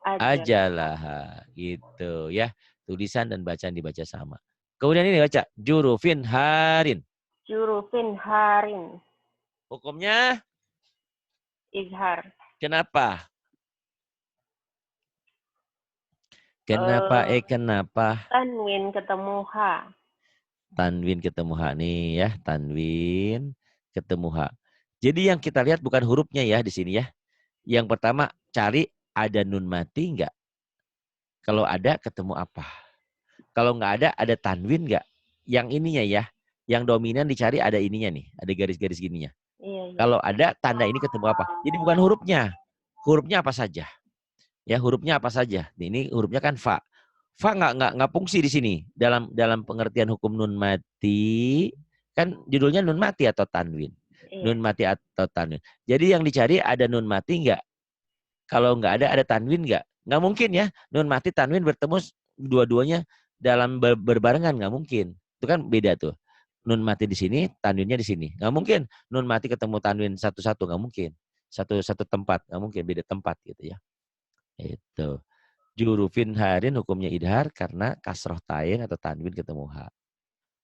A: ajalaha. Gitu ya. Tulisan dan bacaan dibaca sama. Kemudian ini baca. Jurufin harin.
B: Jurufin harin.
A: Hukumnya?
B: Izhar.
A: Kenapa? Kenapa?
B: Tanwin ketemu H.
A: Tanwin ketemu H nih ya. Tanwin ketemu H. Jadi yang kita lihat bukan hurufnya ya di sini ya. Yang pertama cari ada nun mati enggak? Kalau ada ketemu apa? Kalau enggak ada tanwin enggak? Yang ininya ya. Yang dominan dicari ada ininya nih. Ada garis-garis gininya.
B: Iya.
A: Kalau ada tanda ini ketemu apa? Jadi bukan hurufnya. Hurufnya apa saja? Ya hurufnya apa saja? Ini hurufnya kan fa. Fa nggak fungsi di sini dalam pengertian hukum nun mati kan judulnya nun mati atau tanwin. Iya. Nun mati atau tanwin. Jadi yang dicari ada nun mati nggak? Kalau nggak ada tanwin nggak? Nggak mungkin ya. Nun mati tanwin bertemu dua-duanya dalam berbarengan, nggak mungkin. Itu kan beda tuh. Nun mati di sini, tanwinnya di sini. Nggak mungkin. Nun mati ketemu tanwin satu-satu, nggak mungkin. Satu tempat, nggak mungkin, beda tempat gitu ya. Itu. Jurufin harin hukumnya idhar karena kasroh tain atau tanwin ketemu ha.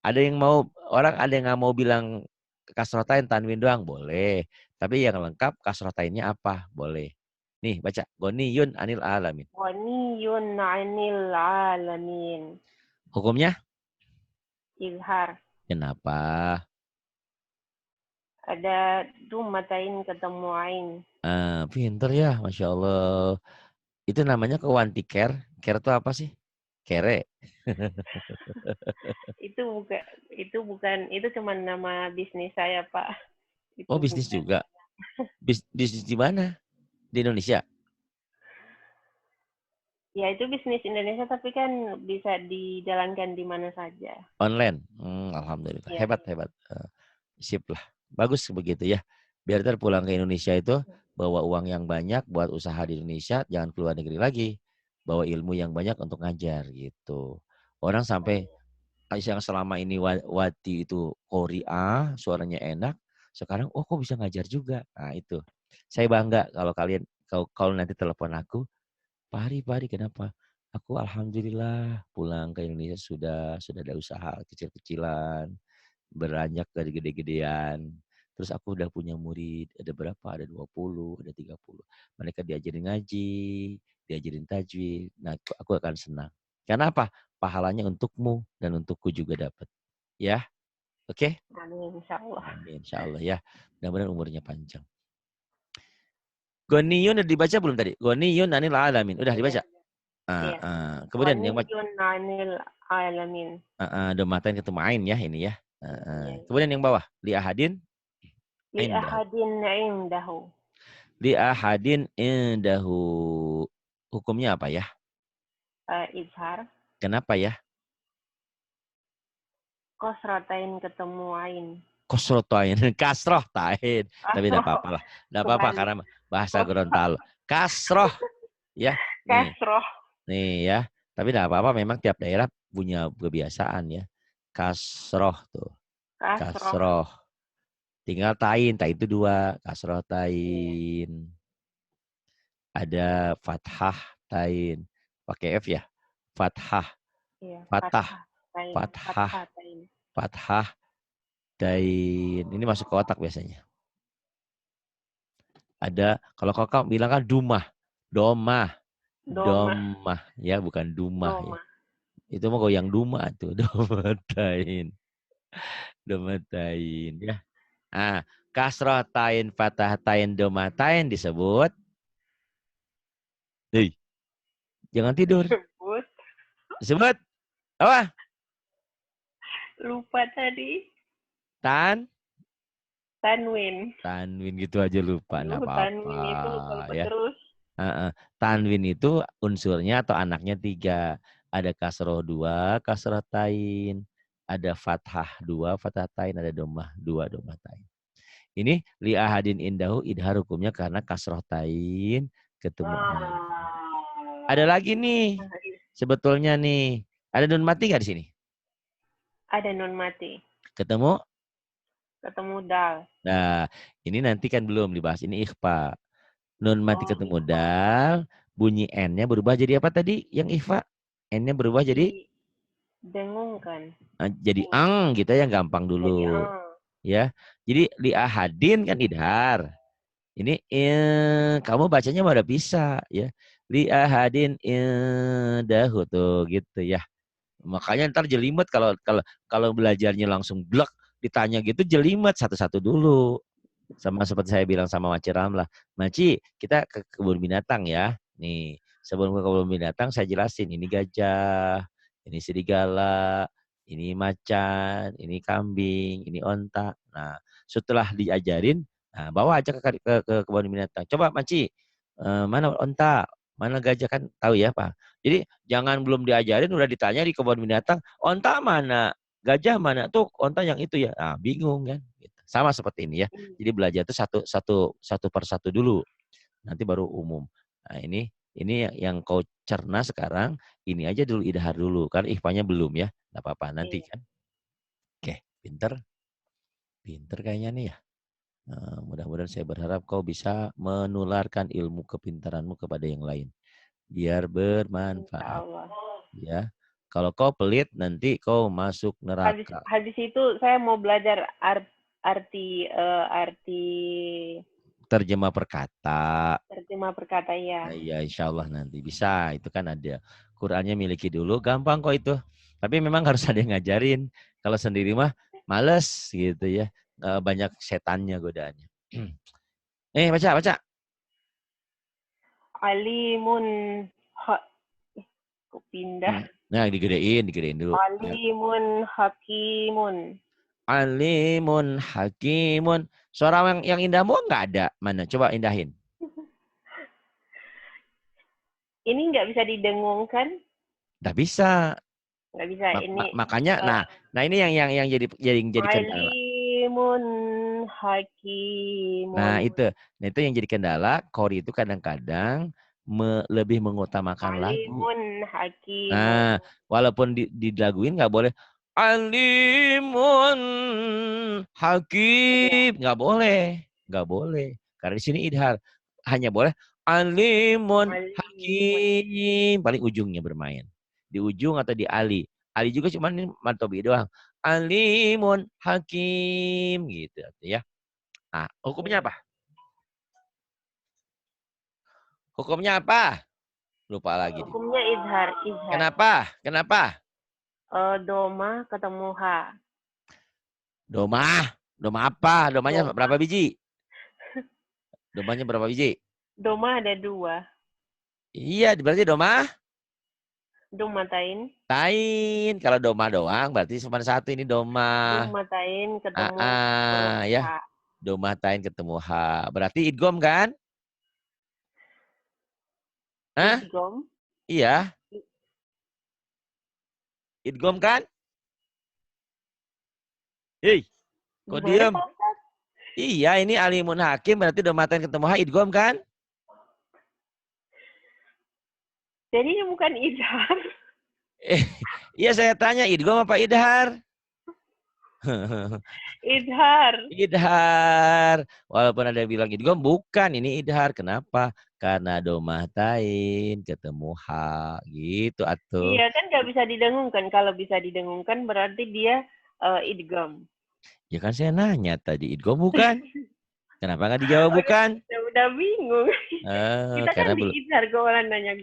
A: Ada yang mau, orang ada yang nggak mau bilang kasroh tain tanwin doang, boleh. Tapi yang lengkap kasroh tainnya apa? Boleh. Nih baca. Goniyun anil alamin.
B: Ghaniyun 'anil 'alamin.
A: Hukumnya?
B: Izhar.
A: Kenapa?
B: Ada dumatain ketemu ain.
A: Pinter ya, Masya Allah. Itu namanya kewantiker. Care itu apa sih? Kere.
B: Itu cuma nama bisnis saya, Pak.
A: Oh,
B: Itu
A: bisnis
B: bukan.
A: juga. Bisnis di mana? Di Indonesia?
B: Ya, itu bisnis Indonesia tapi kan bisa dijalankan di mana saja.
A: Online. Alhamdulillah.
B: Ya.
A: Hebat, hebat. Sip lah. Bagus begitu ya. Biar pulang ke Indonesia itu bawa uang yang banyak buat usaha di Indonesia, jangan keluar negeri lagi. Bawa ilmu yang banyak untuk ngajar gitu. Orang sampai yang selama ini Wati itu Korea, suaranya enak, sekarang oh kok bisa ngajar juga. Nah itu. Saya bangga kalau kalian kalau nanti telepon aku, Pak Hari, kenapa? Aku alhamdulillah pulang ke Indonesia sudah ada usaha kecil-kecilan, beranjak dari gede-gedean. Terus aku udah punya murid, ada berapa? Ada 20, ada 30. Mereka diajarin ngaji, diajarin tajwid. Nah, aku akan senang. Karena apa? Pahalanya untukmu dan untukku juga dapat. Ya, oke?
B: Amin, insyaallah.
A: Amin, insya Allah ya. Mudah-mudahan umurnya panjang. Goniyun udah dibaca belum tadi? Goniyun anil alamin. Udah dibaca?
B: Iya.
A: Kemudian yang
B: Ghaniyun 'anil 'alamin.
A: domatain ketemu ain ya ini ya.
B: Iya.
A: Kemudian yang bawah li ahadin
B: Li
A: indahu.
B: ahadin 'indahu.
A: Li ahadin indahu. Hukumnya apa ya?
B: Izhar.
A: Kenapa ya?
B: Kosratain ketemu ain.
A: Kosrotain, kasroh tain. Tapi tidak apa-apa lah. Tidak apa-apa
B: Kebalik.
A: karena bahasa Gorontalo. Kasroh ya. Nih,
B: Kasroh.
A: nih ya. Tapi tidak apa-apa memang tiap daerah punya kebiasaan ya. Kasroh tuh.
B: Kasroh.
A: Kasroh. Tinggal tain, tain itu dua. Kasroh
B: Iya.
A: tain. Ada fathah tain. Pakai F ya. Fathah.
B: Iya.
A: Fathah.
B: Fathah tain.
A: Fathah.
B: Fathah tain.
A: Fathah. Tain. Ini masuk ke otak biasanya. Ada, kalau kakak bilang kan dumah. Domah.
B: Doma.
A: Domah. Ya, bukan dumah ya.
B: Doma.
A: Itu mah goyang duma tuh. Domatain. Domatain ya. Kasrotain, fatahtain, domatain disebut. Hei, jangan tidur.
B: Disebut.
A: Disebut apa?
B: Lupa tadi. Tanwin.
A: Tanwin gitu aja lupa, nggak apa-apa
B: Tanwin itu lupa
A: ya.
B: terus.
A: Tanwin itu unsurnya atau anaknya 3. Ada kasroh 2, kasroh tain. Ada fathah 2, fathah tain. Ada domah 2, domah tain. Ini li ahadin indahu idhar hukumnya karena kasroh tain ketemu ain. Ada lagi nih. Sebetulnya nih. Ada nun mati nggak di sini?
B: Ada nun mati.
A: Ketemu
B: Dal.
A: Nah, ini nanti kan belum dibahas. Ini ikhfa. Nun mati ketemu
B: Ikhfa.
A: dal, bunyi N-nya berubah jadi apa tadi? Yang ikhfa? N-nya berubah jadi?
B: Dengungkan.
A: Jadi ang gitu ya, gampang dulu. Ya. Jadi li ahadin kan idhar. Ini kamu bacanya udah bisa ya. Li ahadin indahu tuh gitu ya. Makanya ntar jelimet kalau belajarnya langsung blek ditanya gitu jelimet satu-satu dulu. Sama seperti saya bilang sama Maci Ramlah, Maci kita ke kebun binatang ya. Nih sebelum ke kebun binatang saya jelasin ini gajah, ini serigala, ini macan, ini kambing, ini onta. Nah setelah diajarin, nah, bawa aja ke kebun binatang. Coba Maci, mana onta, mana gajah kan tahu ya Pak. Jadi jangan belum diajarin udah ditanya di kebun binatang, onta mana, gajah mana tuh onta yang itu ya. Nah bingung kan. Sama seperti ini ya. Jadi belajar itu satu per satu dulu. Nanti baru umum. Nah, ini yang kau cerna sekarang, ini aja dulu idhar dulu. Kan ikhfanya belum ya. Enggak apa-apa nanti
B: Iya.
A: kan. Oke, pinter. Pinter kayaknya nih ya. Mudah-mudahan saya berharap kau bisa menularkan ilmu kepintaranmu kepada yang lain. Biar
B: Insya
A: bermanfaat.
B: Allah.
A: Ya. Kalau kau pelit, nanti kau masuk neraka.
B: Habis itu saya mau belajar arti arti
A: Terjemah perkata.
B: terjemah perkata ya.
A: Nah, iya, insya Allah nanti bisa. Itu kan ada. Qurannya miliki dulu. Gampang kok itu. Tapi memang harus ada yang ngajarin. Kalau sendiri mah males gitu ya. Banyak setannya godaannya. Baca, baca.
B: Alimun ha, kok pindah.
A: Nah, digedein dulu. Ya.
B: Alimun hakimun.
A: Alimun hakimun. Suara yang indahmu nggak ada. Mana? Coba indahin.
B: Ini nggak bisa didengungkan?
A: Nggak bisa.
B: Nggak bisa. Ini
A: Makanya, nah ini yang jadi kendala.
B: alimun hakimun.
A: Nah itu yang jadi kendala. Kori itu kadang-kadang lebih mengutamakan lagu.
B: Alimun hakimun.
A: Nah, walaupun dilaguin nggak boleh alimun
B: Iya.
A: hakim, nggak boleh. Karena di sini idhar hanya boleh alimun
B: Alimun.
A: hakim, paling ujungnya bermain di ujung atau di ali. Ali juga cuma ini matobi doang. Alimun hakim gitu ya. Nah, hukumnya apa? Hukumnya apa? Lupa lagi.
B: Hukumnya idhar.
A: Kenapa? Kenapa?
B: Doma ketemu H.
A: Doma. Doma apa? Domanya
B: Doma.
A: berapa biji? Domanya berapa biji?
B: Doma ada 2.
A: Iya, berarti doma
B: Domatain.
A: tain. Kalau doma doang berarti cuma satu ini doma.
B: Domatain ketemu huruf
A: Ya.
B: H.
A: Doma tain ketemu H. Berarti idgom kan? Hah?
B: Idgom.
A: Iya. Idgom kan? Hei, kok
B: Gimana
A: diem?
B: Pak Ustaz?
A: Iya, ini alimun hakim berarti doma tain ketemu H idgom kan?
B: Jadi ini bukan idhar.
A: Iya saya tanya idgom apa idhar?
B: Idhar.
A: Idhar. Walaupun ada yang bilang idgham, bukan. Ini idhar. Kenapa? Karena domah tain ketemu H. Gitu atuh.
B: Iya kan nggak bisa didengungkan. Kalau bisa didengungkan berarti dia idgam.
A: Ya kan saya nanya tadi. Idgham bukan? Kenapa nggak dijawab bukan?
B: Udah bingung. Kita
A: Karena
B: kan di
A: belum.
B: idhar. Gue malah nanya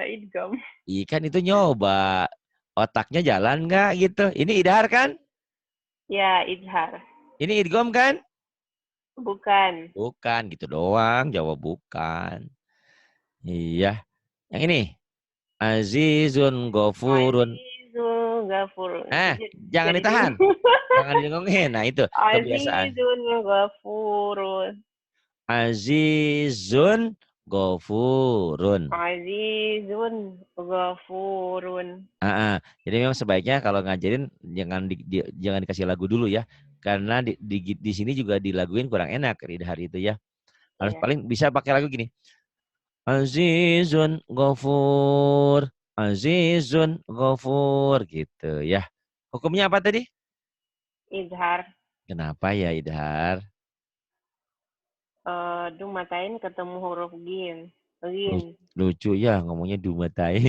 B: idgam.
A: Ikan itu nyoba. Otaknya jalan nggak gitu. Ini idhar kan?
B: Ya, idhar.
A: Ini idgham kan?
B: Bukan.
A: Bukan. Gitu doang. Jawab bukan. Iya. Yang ini. Azizun gofurun.
B: Azizun Ghafur.
A: Jangan
B: Jadi
A: ditahan. Jangan didengungin. Nah itu kebiasaan.
B: Azizun Ghafurun.
A: Azizun gofurun.
B: Azizun Ghafurun.
A: Jadi memang sebaiknya kalau ngajarin jangan dikasih lagu dulu ya. Karena di sini juga dilaguin kurang enak di hari itu ya. Harus
B: Iya.
A: paling bisa pakai lagu gini. Azizun gofur. Azizun gofur gitu ya. Hukumnya apa tadi?
B: Idhar.
A: Kenapa ya idhar?
B: Dumatain ketemu huruf gin. Gin.
A: Lucu ya ngomongnya dumatai.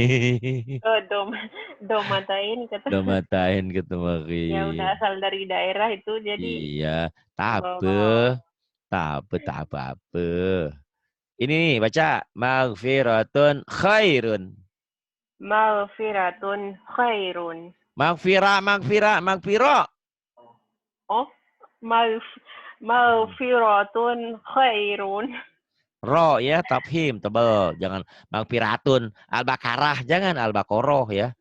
B: Domatain ketemu.
A: Domatain ketemu
B: Ya udah asal dari daerah itu jadi.
A: Iya, tapi
B: Oh,
A: apa. Ini nih baca magfiratun khairun.
B: maghfiratun khairun.
A: Magfiro.
B: Oh, maghfiratun khairun.
A: Ro ya, tafhim tebel. Jangan magfiratun. Al-Baqarah, jangan Al-Baqarah ya.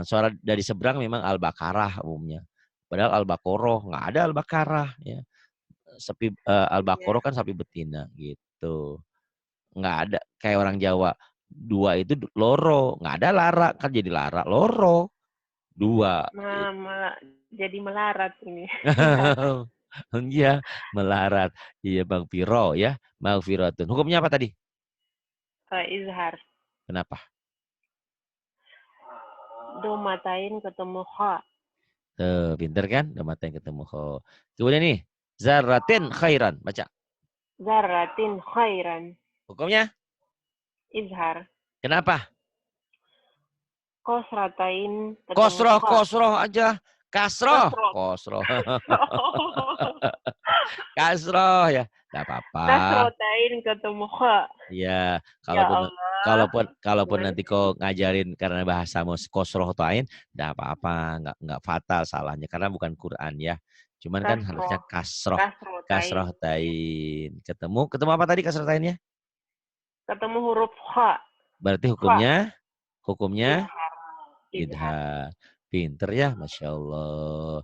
A: Suara dari seberang memang Al-Baqarah umumnya. Padahal Al-Baqarah nggak ada Al-Baqarah ya. Al-Baqarah kan sapi betina gitu. Nggak ada kayak orang Jawa. Dua itu loro, nggak ada lara kan jadi lara loro. Dua.
B: Jadi melarat ini.
A: Iya, melarat. Iya Bang Piro ya. Magfiratun. Hukumnya apa tadi?
B: Izhar.
A: Kenapa?
B: Domatain ketemu kha.
A: Tuh, pinter kan? Udah mata yang ketemu kho. Kemudian nih, zarratin khairan. Baca.
B: Zarratin khairan.
A: Hukumnya?
B: Izhar.
A: Kenapa?
B: Kosratain ketemu
A: Kosroh,
B: kha.
A: kosroh aja. Kasroh.
B: Kasrot.
A: Kosroh. Kasroh ya. Gak apa-apa.
B: Kasrotain ketemu kha.
A: Iya,
B: Ya
A: kalaupun
B: Allah.
A: kalaupun
B: Gimana
A: nanti
B: sih?
A: kau ngajarin karena bahasa kosroh atau ain, enggak apa-apa, enggak fatal salahnya karena bukan Quran ya. Cuman kan harusnya
B: Kasroh.
A: kasroh,
B: Kasrotain.
A: kasroh tain. Ketemu apa tadi kasroh tainnya?
B: Ketemu huruf kha.
A: Berarti
B: Kha.
A: hukumnya
B: Izhar. Izhar.
A: idhar. Pinter ya, Masya Allah.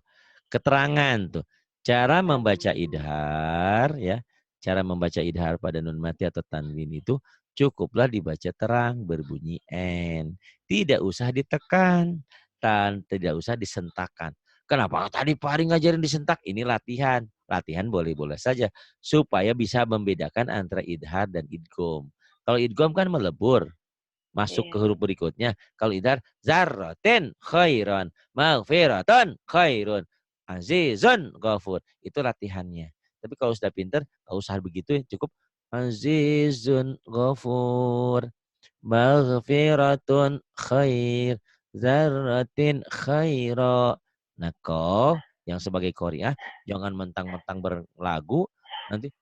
A: Keterangan tuh. Cara membaca idhar ya. Cara membaca idhar pada nun mati atau tanwin itu cukuplah dibaca terang berbunyi n. Tidak usah ditekan dan tidak usah disentakkan. Kenapa tadi Pak Ari ngajarin disentak? Ini latihan. Latihan boleh-boleh saja supaya bisa membedakan antara idhar dan idgom. Kalau idgom kan melebur masuk ke
B: Iya.
A: huruf berikutnya. Kalau idhar zarratin khairan, maghfiratun khairun, azizun ghafur. Itu latihannya. Tapi kalau sudah pinter, nggak usah begitu, cukup azizun ghafur, maghfiratun khair, zarratin khaira. Nah, kau yang sebagai Korea jangan mentang-mentang berlagu nanti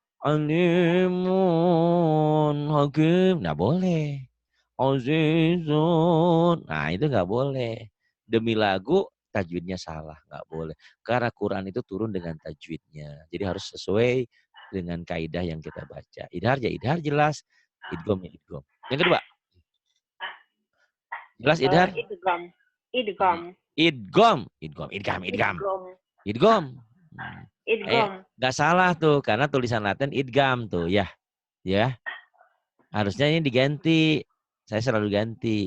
A: alimun hakim. Nggak boleh. Azizun. Nah, itu nggak boleh. Demi lagu, tajwidnya salah. Nggak boleh. Karena Quran itu turun dengan tajwidnya. Jadi harus sesuai dengan kaidah yang kita baca. Idhar ya idhar jelas. Idgom ya idgom. Yang kedua. Jelas idhar?
B: Idgam. Idgam.
A: Idgom. Idgom. Idgam. Idgam.
B: Idgam.
A: Idgom. Hmm.
B: Idgam.
A: Nggak salah tuh. Karena tulisan Latin idgam tuh. Ya. Ya. Harusnya ini diganti. Saya selalu ganti.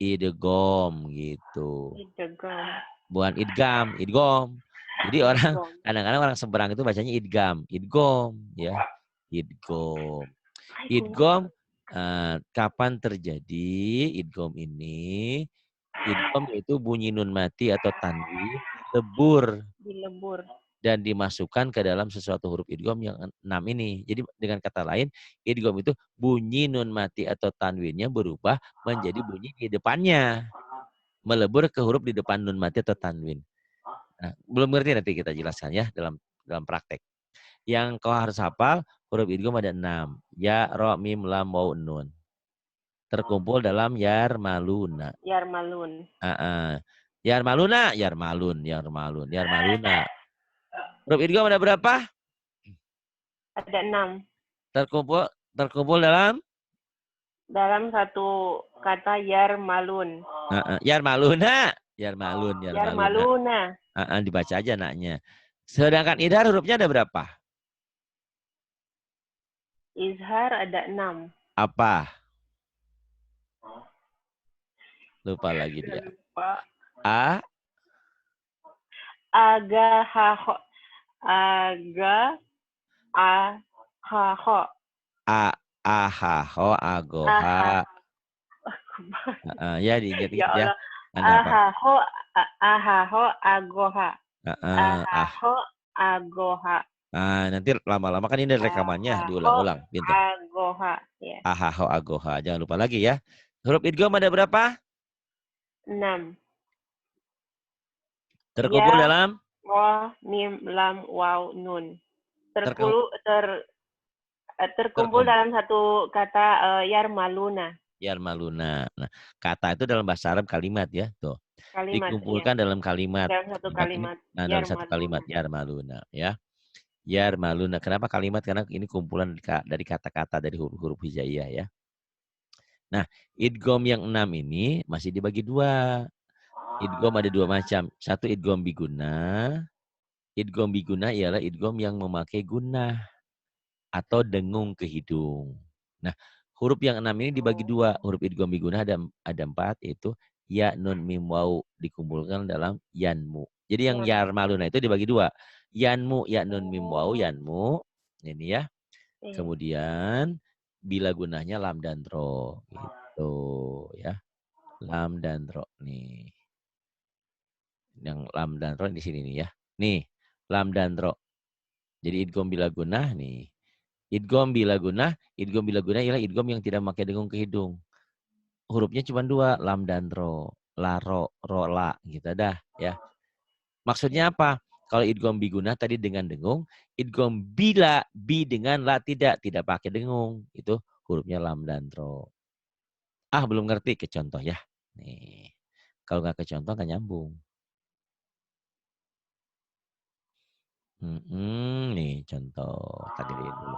A: Idgom gitu.
B: Idgam.
A: Bukan idgam, idgom. Jadi orang
B: Idgam.
A: kadang-kadang orang seberang itu bacanya idgam, idgom ya. Idgom. Idgom kapan terjadi idgom ini? Idgom yaitu bunyi nun mati atau tanwin lebur
B: Dilebur.
A: dan dimasukkan ke dalam sesuatu huruf idgham yang 6 ini. Jadi dengan kata lain, idgham itu bunyi nun mati atau tanwinnya berubah menjadi bunyi di depannya. Melebur ke huruf di depan nun mati atau tanwin. Nah, belum ngerti nanti kita jelaskan ya dalam praktek. Yang kau harus hafal, huruf idgham ada 6. Ya, ro, mim, lam, waw, nun. Terkumpul dalam yarmaluna.
B: Yarmalun.
A: Yarmaluna, yarmaluna. Huruf idgham ada berapa?
B: Ada 6.
A: Terkumpul dalam
B: satu kata yarmalun.
A: yarmaluna.
B: Yarmaluna.
A: Dibaca aja naknya. Sedangkan idhar hurufnya ada berapa?
B: Izhar ada 6.
A: Apa? Lupa lagi dia.
B: Lupa.
A: Agahaho. Agoha. Ya diingat-ingat ya.
B: Ahaho agoha. Ahaho agoha.
A: Nanti lama-lama kan ini ada rekamannya, diulang-ulang. Pintar.
B: Agoha. Ya.
A: Ahaho agoha. Jangan lupa lagi ya. Huruf idgham ada berapa?
B: 6.
A: Terkumpul
B: ya,
A: dalam?
B: Wa, mim, lam, waw, nun. Terkumpul dalam satu kata yarmaluna.
A: Yarmaluna. Nah, kata itu dalam bahasa Arab kalimat ya. Tuh.
B: Kalimat,
A: dikumpulkan dalam kalimat.
B: Dalam satu kalimat.
A: Dalam satu kalimat yarmaluna ya. Yarmaluna. Kenapa kalimat? Karena ini kumpulan dari kata-kata dari huruf-huruf hijaiyah ya. Nah, idgham yang 6 ini masih dibagi 2. Idgham ada 2 macam. Satu idgham biguna. Idgham biguna ialah idgham yang memakai gunnah atau dengung ke hidung. Nah, huruf yang 6 ini dibagi 2. Huruf idgham biguna ada 4, yaitu ya, nun, mim, waw dikumpulkan dalam yanmu. Jadi yang yarmaluna itu dibagi 2. Yanmu, ya, nun, mim, waw, yanmu. Ini ya. Kemudian bila gunanya lam dan ro gitu ya. Lam dan ro nih. Yang lam dan ro di sini nih ya. Nih, lam dan ro. Jadi idgham bila gunah nih. Idgham bila gunah ialah idgham yang tidak memakai dengung ke hidung. Hurufnya cuma dua, lam dan ro. La, ro, la. Gitu dah ya. Maksudnya apa? Kalau idgham biguna tadi dengan dengung, idgham bila bi dengan la tidak pakai dengung. Itu hurufnya lam dan ro. Ah, belum ngerti ke contoh ya. Nih. Kalau nggak ke contoh nggak nyambung. Nih contoh tadi dulu.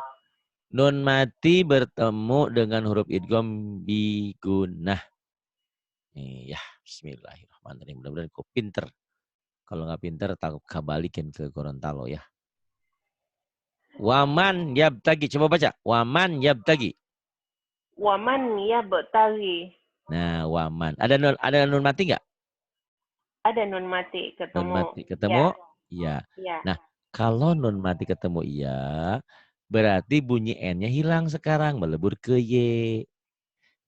A: Nun mati bertemu dengan huruf idgham bigunah. Nih ya, bismillahirrahmanirrahim. Mudah-mudahan kau pinter. Kalau nggak pinter, tak balikin ke Gorontalo ya. Waman yabtagi. Coba baca. Waman yabtagi.
B: Waman yabtagi.
A: Nah, waman. Ada nun mati nggak?
B: Ada nun mati
A: Nun
B: ketemu.
A: mati ketemu?
B: Ya.
A: Iya.
B: Ya.
A: Nah, kalau nun mati ketemu iya, berarti bunyi N-nya hilang sekarang. Melebur ke Y.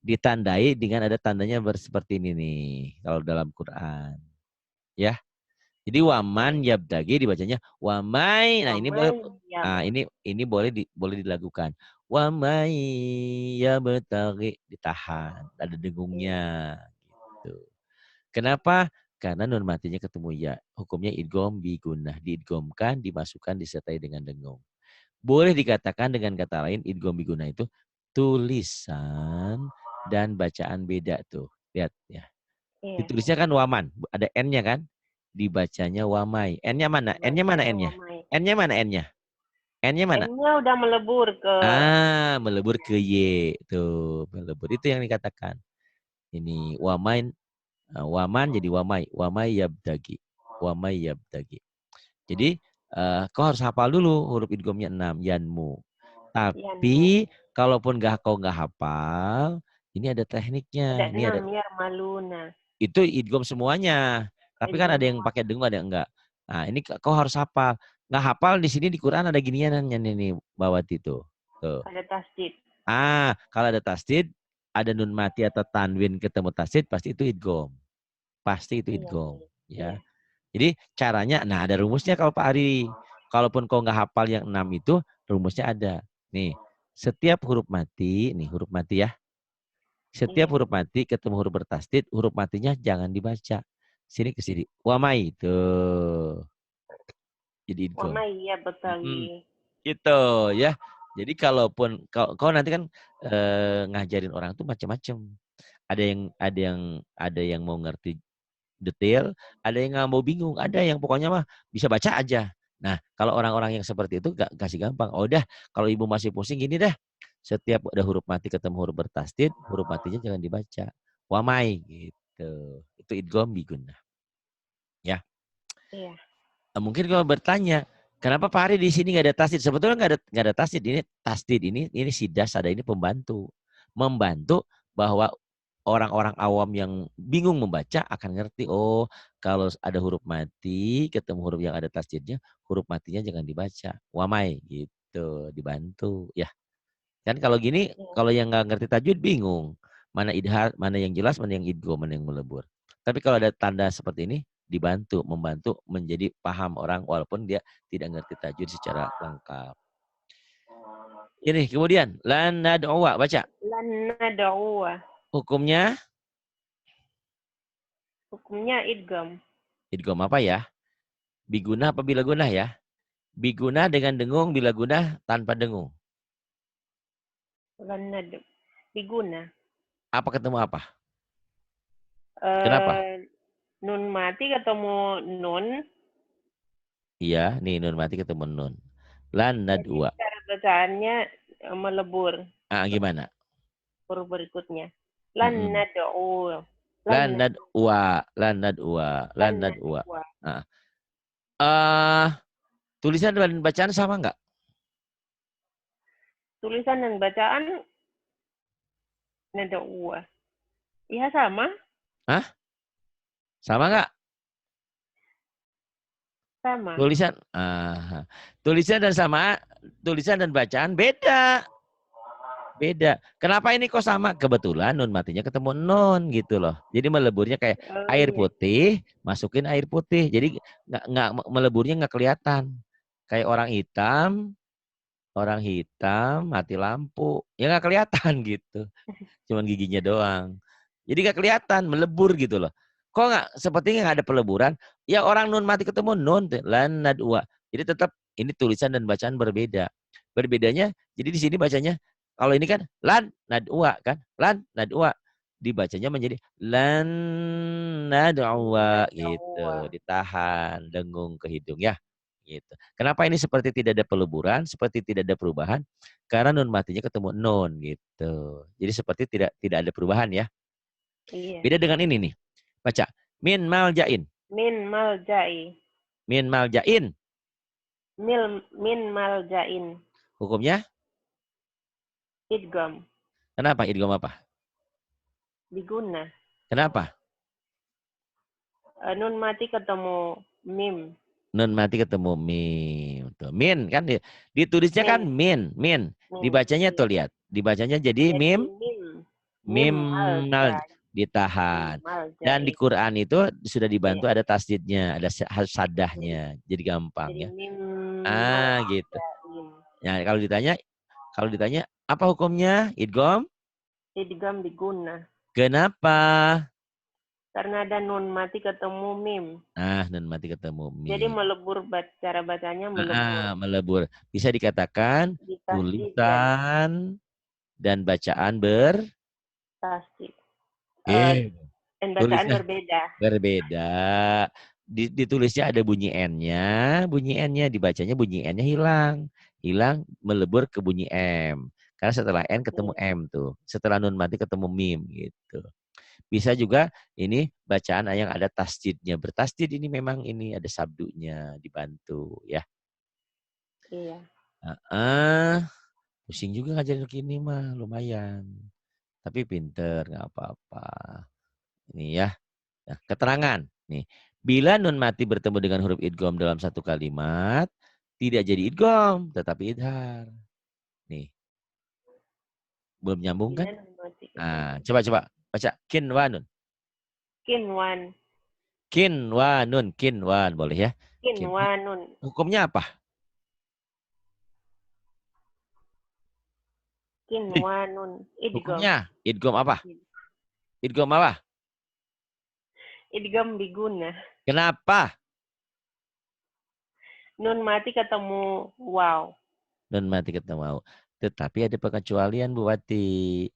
A: Ditandai dengan ada tandanya seperti ini nih. Kalau dalam Quran. Ya. Jadi waman yabtagi dibacanya wamai. Nah, ini boleh
B: Waman yab.
A: ini boleh dilakukan. Wamai yabtagi ditahan. Ada dengungnya gitu. Kenapa? Karena nun matinya ketemu ya. Hukumnya idgham bigunah. Diidghamkan, dimasukkan, disertai dengan dengung. Boleh dikatakan dengan kata lain idgham bigunah itu tulisan dan bacaan beda tuh. Lihat ya.
B: Iya.
A: Ditulisnya kan waman. Ada N-nya kan? Dibacanya wamai. N-nya mana? N-nya mana
B: Bacanya
A: N-nya?
B: wamai.
A: N-nya mana N-nya? N-nya mana?
B: N-nya udah melebur ke.
A: Ah, melebur ke Y. Tuh, melebur. Itu yang dikatakan. Ini wamain. Waman jadi wamai. Wamai yabtagi. Wamai yabtagi. Jadi kau harus hafal dulu huruf idghamnya 6. Yanmu.
B: Yanmu.
A: Tapi kalaupun kau nggak hafal, ini ada tekniknya.
B: Ada
A: Ini ada
B: 6 yarmaluna.
A: itu idgham semuanya. Tapi kan
B: Idgham
A: ada yang
B: semua.
A: pakai dengung, ada yang enggak. Nah, ini kau harus hafal. Nggak hafal di sini di Quran ada ginian nih Bawati tuh. Tuh.
B: Ada tasdid.
A: Kalau ada tasdid, ada nun mati atau tanwin ketemu tasdid, pasti itu idgham. Pasti itu
B: Iya.
A: idgham,
B: Iya.
A: ya. Jadi caranya, nah ada rumusnya kalau Pak Ari. Kalaupun kau nggak hafal yang 6 itu, rumusnya ada. Nih, setiap huruf mati, nih huruf mati ya. Setiap
B: Iya.
A: huruf mati ketemu huruf bertasdid, huruf matinya jangan dibaca. Sini ke sini. Wamai tuh. Jadi idgham.
B: Wamai yabtagi.
A: Gitu ya. Jadi kalaupun kau nanti kan ngajarin orang tuh macam-macam. Ada yang mau ngerti detail, ada yang nggak mau bingung, ada yang pokoknya mah bisa baca aja. Nah, kalau orang-orang yang seperti itu gak kasih gampang. Oh udah, kalau ibu masih pusing gini dah. Setiap ada huruf mati ketemu huruf bertasdid, huruf matinya jangan dibaca. Wamai gitu. Itu idgham bigunah. Ya.
B: Iya.
A: Mungkin kalau bertanya, kenapa Pak Hari di sini nggak ada tasdid? Sebetulnya nggak ada tasdid. Ini tasdid ini sidas, ada ini pembantu. Membantu bahwa orang-orang awam yang bingung membaca akan ngerti. Oh, kalau ada huruf mati ketemu huruf yang ada tasdidnya, huruf matinya jangan dibaca. Wamai gitu, dibantu. Ya, kan kalau gini,
B: Iya.
A: kalau yang nggak ngerti tajwid bingung. Mana idhar, mana yang jelas, mana yang idgham, mana yang melebur. Tapi kalau ada tanda seperti ini, membantu menjadi paham orang walaupun dia tidak ngerti tajwid secara lengkap. Ini kemudian lan nad'uwa, baca.
B: Lan nad'uwa.
A: Hukumnya
B: Hukumnya idgham.
A: idgham apa ya? Biguna apa bila gunah ya? Biguna dengan dengung, bila gunah tanpa dengung.
B: Lan nad. Biguna.
A: Apa ketemu apa? Kenapa?
B: Eh, nun mati ketemu nun.
A: Iya, nih nun mati ketemu nun. Lan
B: Jadi
A: nad'uwa.
B: cara bacaannya melebur
A: Gimana?
B: huruf berikutnya. Lan
A: Mm-mm.
B: nad'u. Lan
A: Lan nad'uwa, lan nad'uwa, lan nad'uwa.
B: nad'uwa.
A: Nah, eh tulisan dan bacaan sama nggak?
B: Tulisan dan bacaan nad'uwa. Iya sama.
A: Hah? Sama nggak?
B: Sama.
A: Tulisan dan bacaan beda. Beda. Kenapa ini kok sama? Kebetulan nun matinya ketemu non gitu loh. Jadi meleburnya kayak
B: Oh
A: air
B: iya.
A: putih, masukin air putih. Jadi nggak meleburnya nggak kelihatan. Kayak orang hitam mati lampu, ya nggak kelihatan gitu. Cuman giginya doang. Jadi nggak kelihatan melebur gitu loh. Kok nggak sepertinya nggak ada peleburan? Ya orang nun mati ketemu nun lan nadua. Jadi tetap ini tulisan dan bacaan berbeda. Berbedanya jadi di sini bacanya kalau ini kan lan nadua kan lan nadua dibacanya menjadi lan nadua gitu, ditahan dengung ke hidung ya. Gitu. Kenapa ini seperti tidak ada peleburan, seperti tidak ada perubahan? Karena nun matinya ketemu nun gitu. Jadi seperti tidak ada perubahan ya.
B: Iya.
A: Beda dengan ini nih. Baca. Min maljain.
B: Min maljai.
A: Min maljain.
B: Min maljain.
A: Hukumnya?
B: Idgom.
A: Kenapa? Idgham apa?
B: Diguna.
A: Kenapa?
B: Nun mati ketemu mim.
A: Nun mati ketemu mim. Tuh, min kan ditulisnya kan
B: Min.
A: min.
B: Min.
A: Dibacanya
B: Iya.
A: tuh lihat. Dibacanya jadi
B: Jadi
A: mim.
B: mim. Mim
A: Mim
B: maljai. Mim
A: ditahan. Dan di
B: maljai.
A: Quran itu sudah
B: Iya.
A: dibantu ada tasdidnya, ada
B: Jadi,
A: sadahnya. Jadi gampang
B: jadi
A: ya.
B: mim
A: Gitu.
B: maljain.
A: Nah, kalau ditanya apa hukumnya? Idgham?
B: Idgom diguna.
A: Kenapa?
B: Karena ada nun mati ketemu mim.
A: Nah, nun mati ketemu
B: Jadi
A: mim.
B: melebur, cara bacanya melebur.
A: Melebur. Bisa dikatakan
B: Di tasdid dan
A: tulisan dan bacaan
B: tasdid.
A: eh,
B: Dan bacaan
A: tulisnya
B: berbeda.
A: berbeda. Ditulisnya ada bunyi N-nya dibacanya bunyi N-nya hilang. Hilang melebur ke bunyi M. Karena setelah N ketemu
B: Iya.
A: M tuh. Setelah nun mati ketemu mim gitu. Bisa juga ini bacaan yang ada tasdidnya. Bertasdid ini memang ini ada sabdunya dibantu ya.
B: Iya.
A: Pusing juga ngajarin gini mah lumayan. Tapi pinter nggak apa-apa. Ini ya. Nah, keterangan nih. Bila nun mati bertemu dengan huruf idgham dalam satu kalimat, tidak jadi idgham, tetapi idhar. Nih, belum nyambung kan?
B: Bila nun mati ketemu.
A: Ah, coba baca kinwanun.
B: Kinwan.
A: Kinwan boleh ya. Kinwan.
B: Kinwanun.
A: Hukumnya apa?
B: Kinwanun. Idgom.
A: Hukumnya idgham apa? Idgham apa?
B: Idgom diguna.
A: Kenapa?
B: Nun mati ketemu wow.
A: Nun mati ketemu mau. Tetapi ada pengecualian Bu Wati.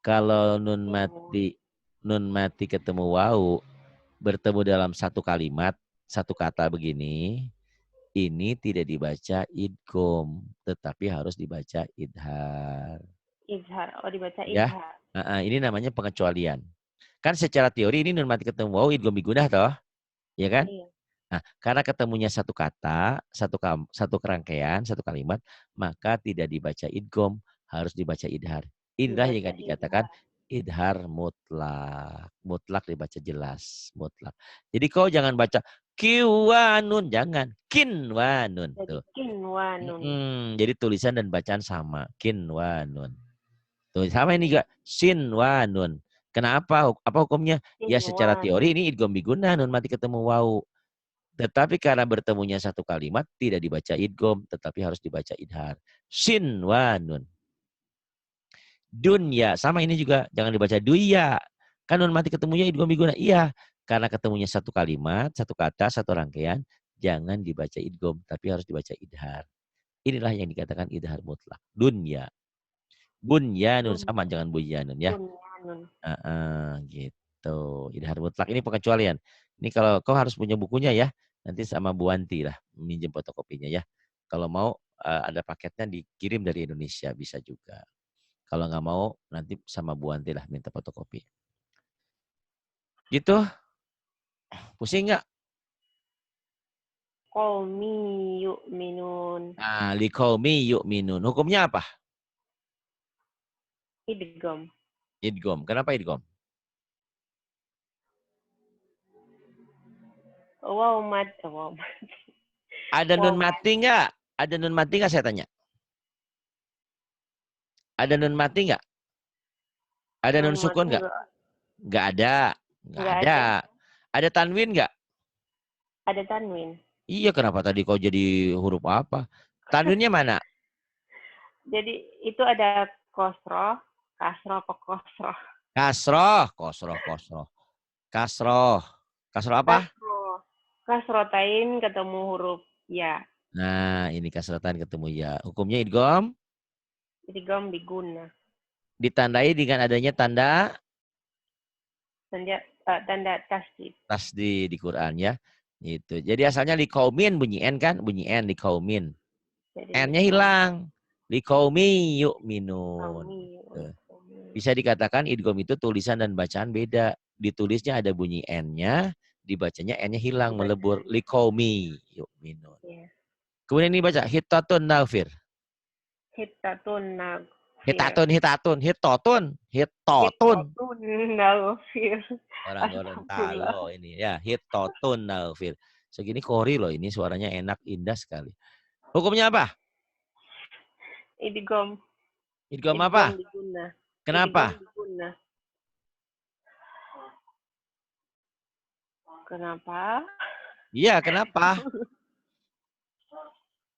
A: Kalau nun mati ketemu wau bertemu dalam satu kalimat, satu kata begini, ini tidak dibaca idgham, tetapi harus dibaca idhar.
B: Izhar. Oh, dibaca
A: Ya,
B: izhar.
A: ini namanya pengecualian. Kan secara teori ini nun mati ketemu wau idgham bigudah toh, ya kan?
B: Iya.
A: Nah, karena ketemunya satu kata, satu kerangkaian, satu kalimat, maka tidak dibaca idgham, harus dibaca idhar. Inilah
B: Dibaca
A: yang dikatakan
B: izhar.
A: idhar mutlak. Mutlak dibaca jelas, mutlak. Jadi kau jangan baca kiwanun, jangan kinwanun.
B: Jadi
A: Tuh.
B: kinwanun.
A: Jadi tulisan dan bacaan sama, kinwanun. Tuh, sama ini juga sinwanun. Kenapa? Apa hukumnya? Ya secara
B: Kinwanun.
A: teori ini idgham biguna nun mati ketemu wau. Tetapi karena bertemunya satu kalimat tidak dibaca idgham, tetapi harus dibaca idhar. Shin wa nun. Dunya sama ini juga jangan dibaca duya. Kan nun mati ketemunya idgham biguna. Iya, karena ketemunya satu kalimat, satu kata, satu rangkaian, jangan dibaca idgham, tapi harus dibaca idhar. Inilah yang dikatakan idhar mutlak. Dunya. Bunyanun sama
B: Dunya.
A: jangan bunyanun ya.
B: Bunyanun.
A: Gitu. Idhar mutlak ini pengecualian. Ini kalau kau harus punya bukunya ya. Nanti sama Bu Wanti lah minjem fotokopinya ya. Kalau mau ada paketnya dikirim dari Indonesia bisa juga. Kalau nggak mau nanti sama Bu Wanti lah minta fotokopi. Gitu. Pusing nggak?
B: Qaumi yu'minun.
A: Nah, liqaumi yu'minun. Hukumnya apa?
B: Idgham.
A: Idgham. Kenapa idgham?
B: Wow mat. Wow mat.
A: Ada
B: Wow
A: nun
B: mat.
A: mati nggak? Ada nun mati nggak saya tanya? Ada nun mati nggak? Ada
B: Nun
A: nun
B: mati
A: sukun nggak?
B: enggak,
A: Nggak ada. Nggak
B: enggak
A: ada.
B: ada.
A: Ada tanwin nggak?
B: Ada tanwin.
A: Iya, kenapa tadi kau jadi huruf apa? Tanwinnya mana?
B: Jadi itu ada kosro, kasro apa kosro?
A: Kasroh, kosroh, kosroh. Kasroh. Kasroh apa?
B: Kasro. Kasrotain ketemu huruf ya.
A: Nah, ini kasrotan ketemu ya. Hukumnya idgham
B: Idgham diguna.
A: ditandai dengan adanya tanda
B: Tanda tasdid.
A: tasdid di Quran ya. Itu. Jadi asalnya likaumin bunyi N kan? Bunyi N likaumin.
B: Jadi
A: N-nya hilang. Likaumi yu'minun.
B: kami.
A: Tuh. Bisa dikatakan idgham itu tulisan dan bacaan beda. Ditulisnya ada bunyi N-nya, dibacanya N-nya hilang, melebur. Likaumi yu'minun.
B: Ya.
A: Kemudian ini baca hitatun nafir.
B: Hitatun nagfir.
A: Hitatun, hitatun, hitotun, hitotun.
B: Hitatun nagfir.
A: Orang
B: Astagfirullah.
A: Gorontalo ini ya, hitotun nafir. Segini kori loh ini suaranya enak, indah sekali. Hukumnya apa?
B: Idgham.
A: Idgham
B: Idgham
A: apa?
B: diguna. Idgham
A: Kenapa?
B: diguna. Kenapa?
A: Iya, kenapa?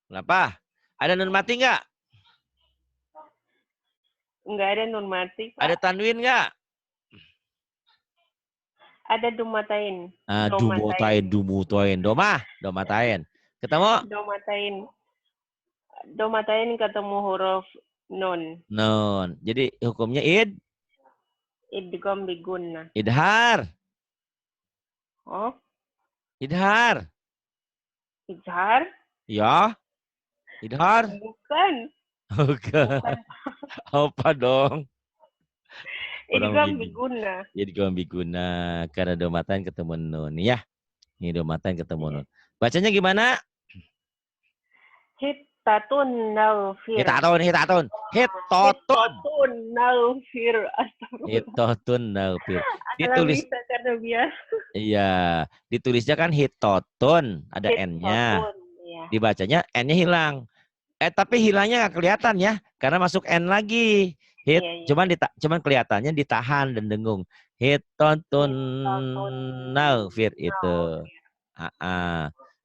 A: Kenapa? Ada nun mati nggak?
B: Enggak ada nun mati,
A: Ada
B: Pak.
A: tanwin nggak?
B: Ada dumatain.
A: Dumotain, dumutoin. Domatain. Ketemu?
B: Domatain. Domatain ketemu huruf nun.
A: Nun. Jadi hukumnya
B: Idgham diguna.
A: idhar.
B: Oh,
A: Idhar.
B: izhar?
A: Ya, idhar.
B: Bukan.
A: Oke.
B: Bukan.
A: Apa dong? Kurang
B: Idgham
A: bingung.
B: diguna.
A: Jadi guna karena domatan ketemu nun ya. Ini domatan ketemu nun. Bacanya gimana?
B: Hittatun nagfir.
A: Hitatun, hitatun, hitotun.
B: Hittatun nagfir. Astagfirullah.
A: Hitotun nafir.
B: Alam
A: Ditulis,
B: bisa karena biasa.
A: iya, ditulisnya kan hitotun, ada N-nya.
B: Hittatun. Ya.
A: Dibacanya N-nya hilang. Tapi hilangnya nggak kelihatan ya, karena masuk N lagi. Hit,
B: Iya, iya.
A: cuman kelihatannya ditahan dan dengung. Hitotun
B: Hittatun
A: nafir itu.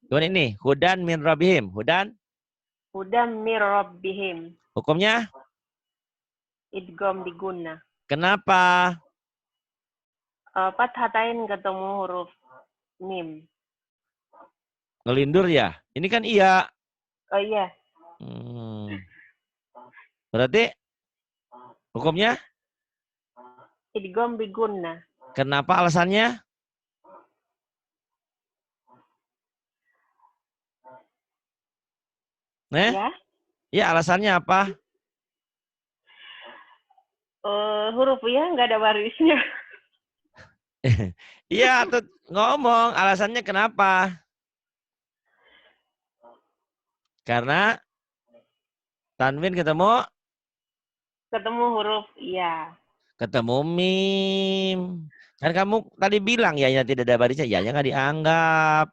A: Kemudian ini hudan min rabbihim.
B: Hudam mir rabbihim.
A: Hukumnya
B: Idgham diguna.
A: kenapa?
B: Fathatain ketemu huruf mim.
A: Ngelindur ya? Ini kan iya.
B: Oh iya.
A: Berarti hukumnya
B: Idgham diguna.
A: kenapa alasannya?
B: Ya.
A: Ya alasannya apa?
B: Huruf ya nggak ada barisnya.
A: Iya, tuh ngomong alasannya kenapa? Karena tanwin ketemu
B: Huruf ya.
A: ketemu mim. Kan kamu tadi bilang ya tidak ada barisnya, ya nggak dianggap.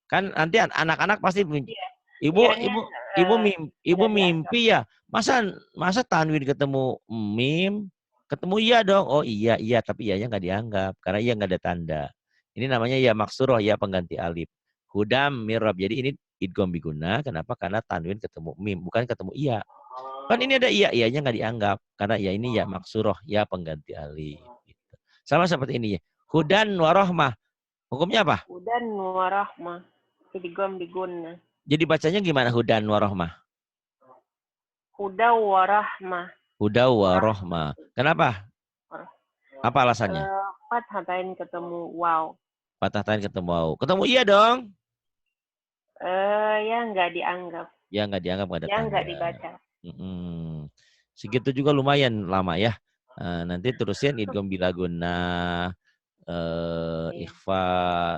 A: Kan nanti anak-anak pasti
B: Iya.
A: ibu
B: Ianya,
A: ibu mimpi ya. Masa tanwin ketemu mim, ketemu iya dong. Oh iya tapi iyanya nggak dianggap karena iya nggak ada tanda. Ini namanya ya maksuroh ya pengganti alif. Hudam mirab. Jadi ini idgham biguna. Kenapa? Karena tanwin ketemu mim, bukan ketemu iya. Kan ini ada iyanya nggak dianggap karena ya ini ya maksuroh ya pengganti alif. Gitu. Sama seperti ini ya. Hudan warohmah. Hukumnya apa?
B: Hudan warahmah. Idgham diguna.
A: Jadi bacanya gimana hudan warohmah?
B: Huda warahmah.
A: Huda warohmah. Kenapa? Apa alasannya?
B: Fathatain ketemu wow.
A: Patah tangan ketemu wow. Ketemu iya dong.
B: Ya nggak dianggap.
A: Ya nggak dianggap nggak ada
B: Ya
A: tanda.
B: nggak dibaca.
A: Segitu juga lumayan lama ya. Nanti terusin idgham bilaguna, ikhfa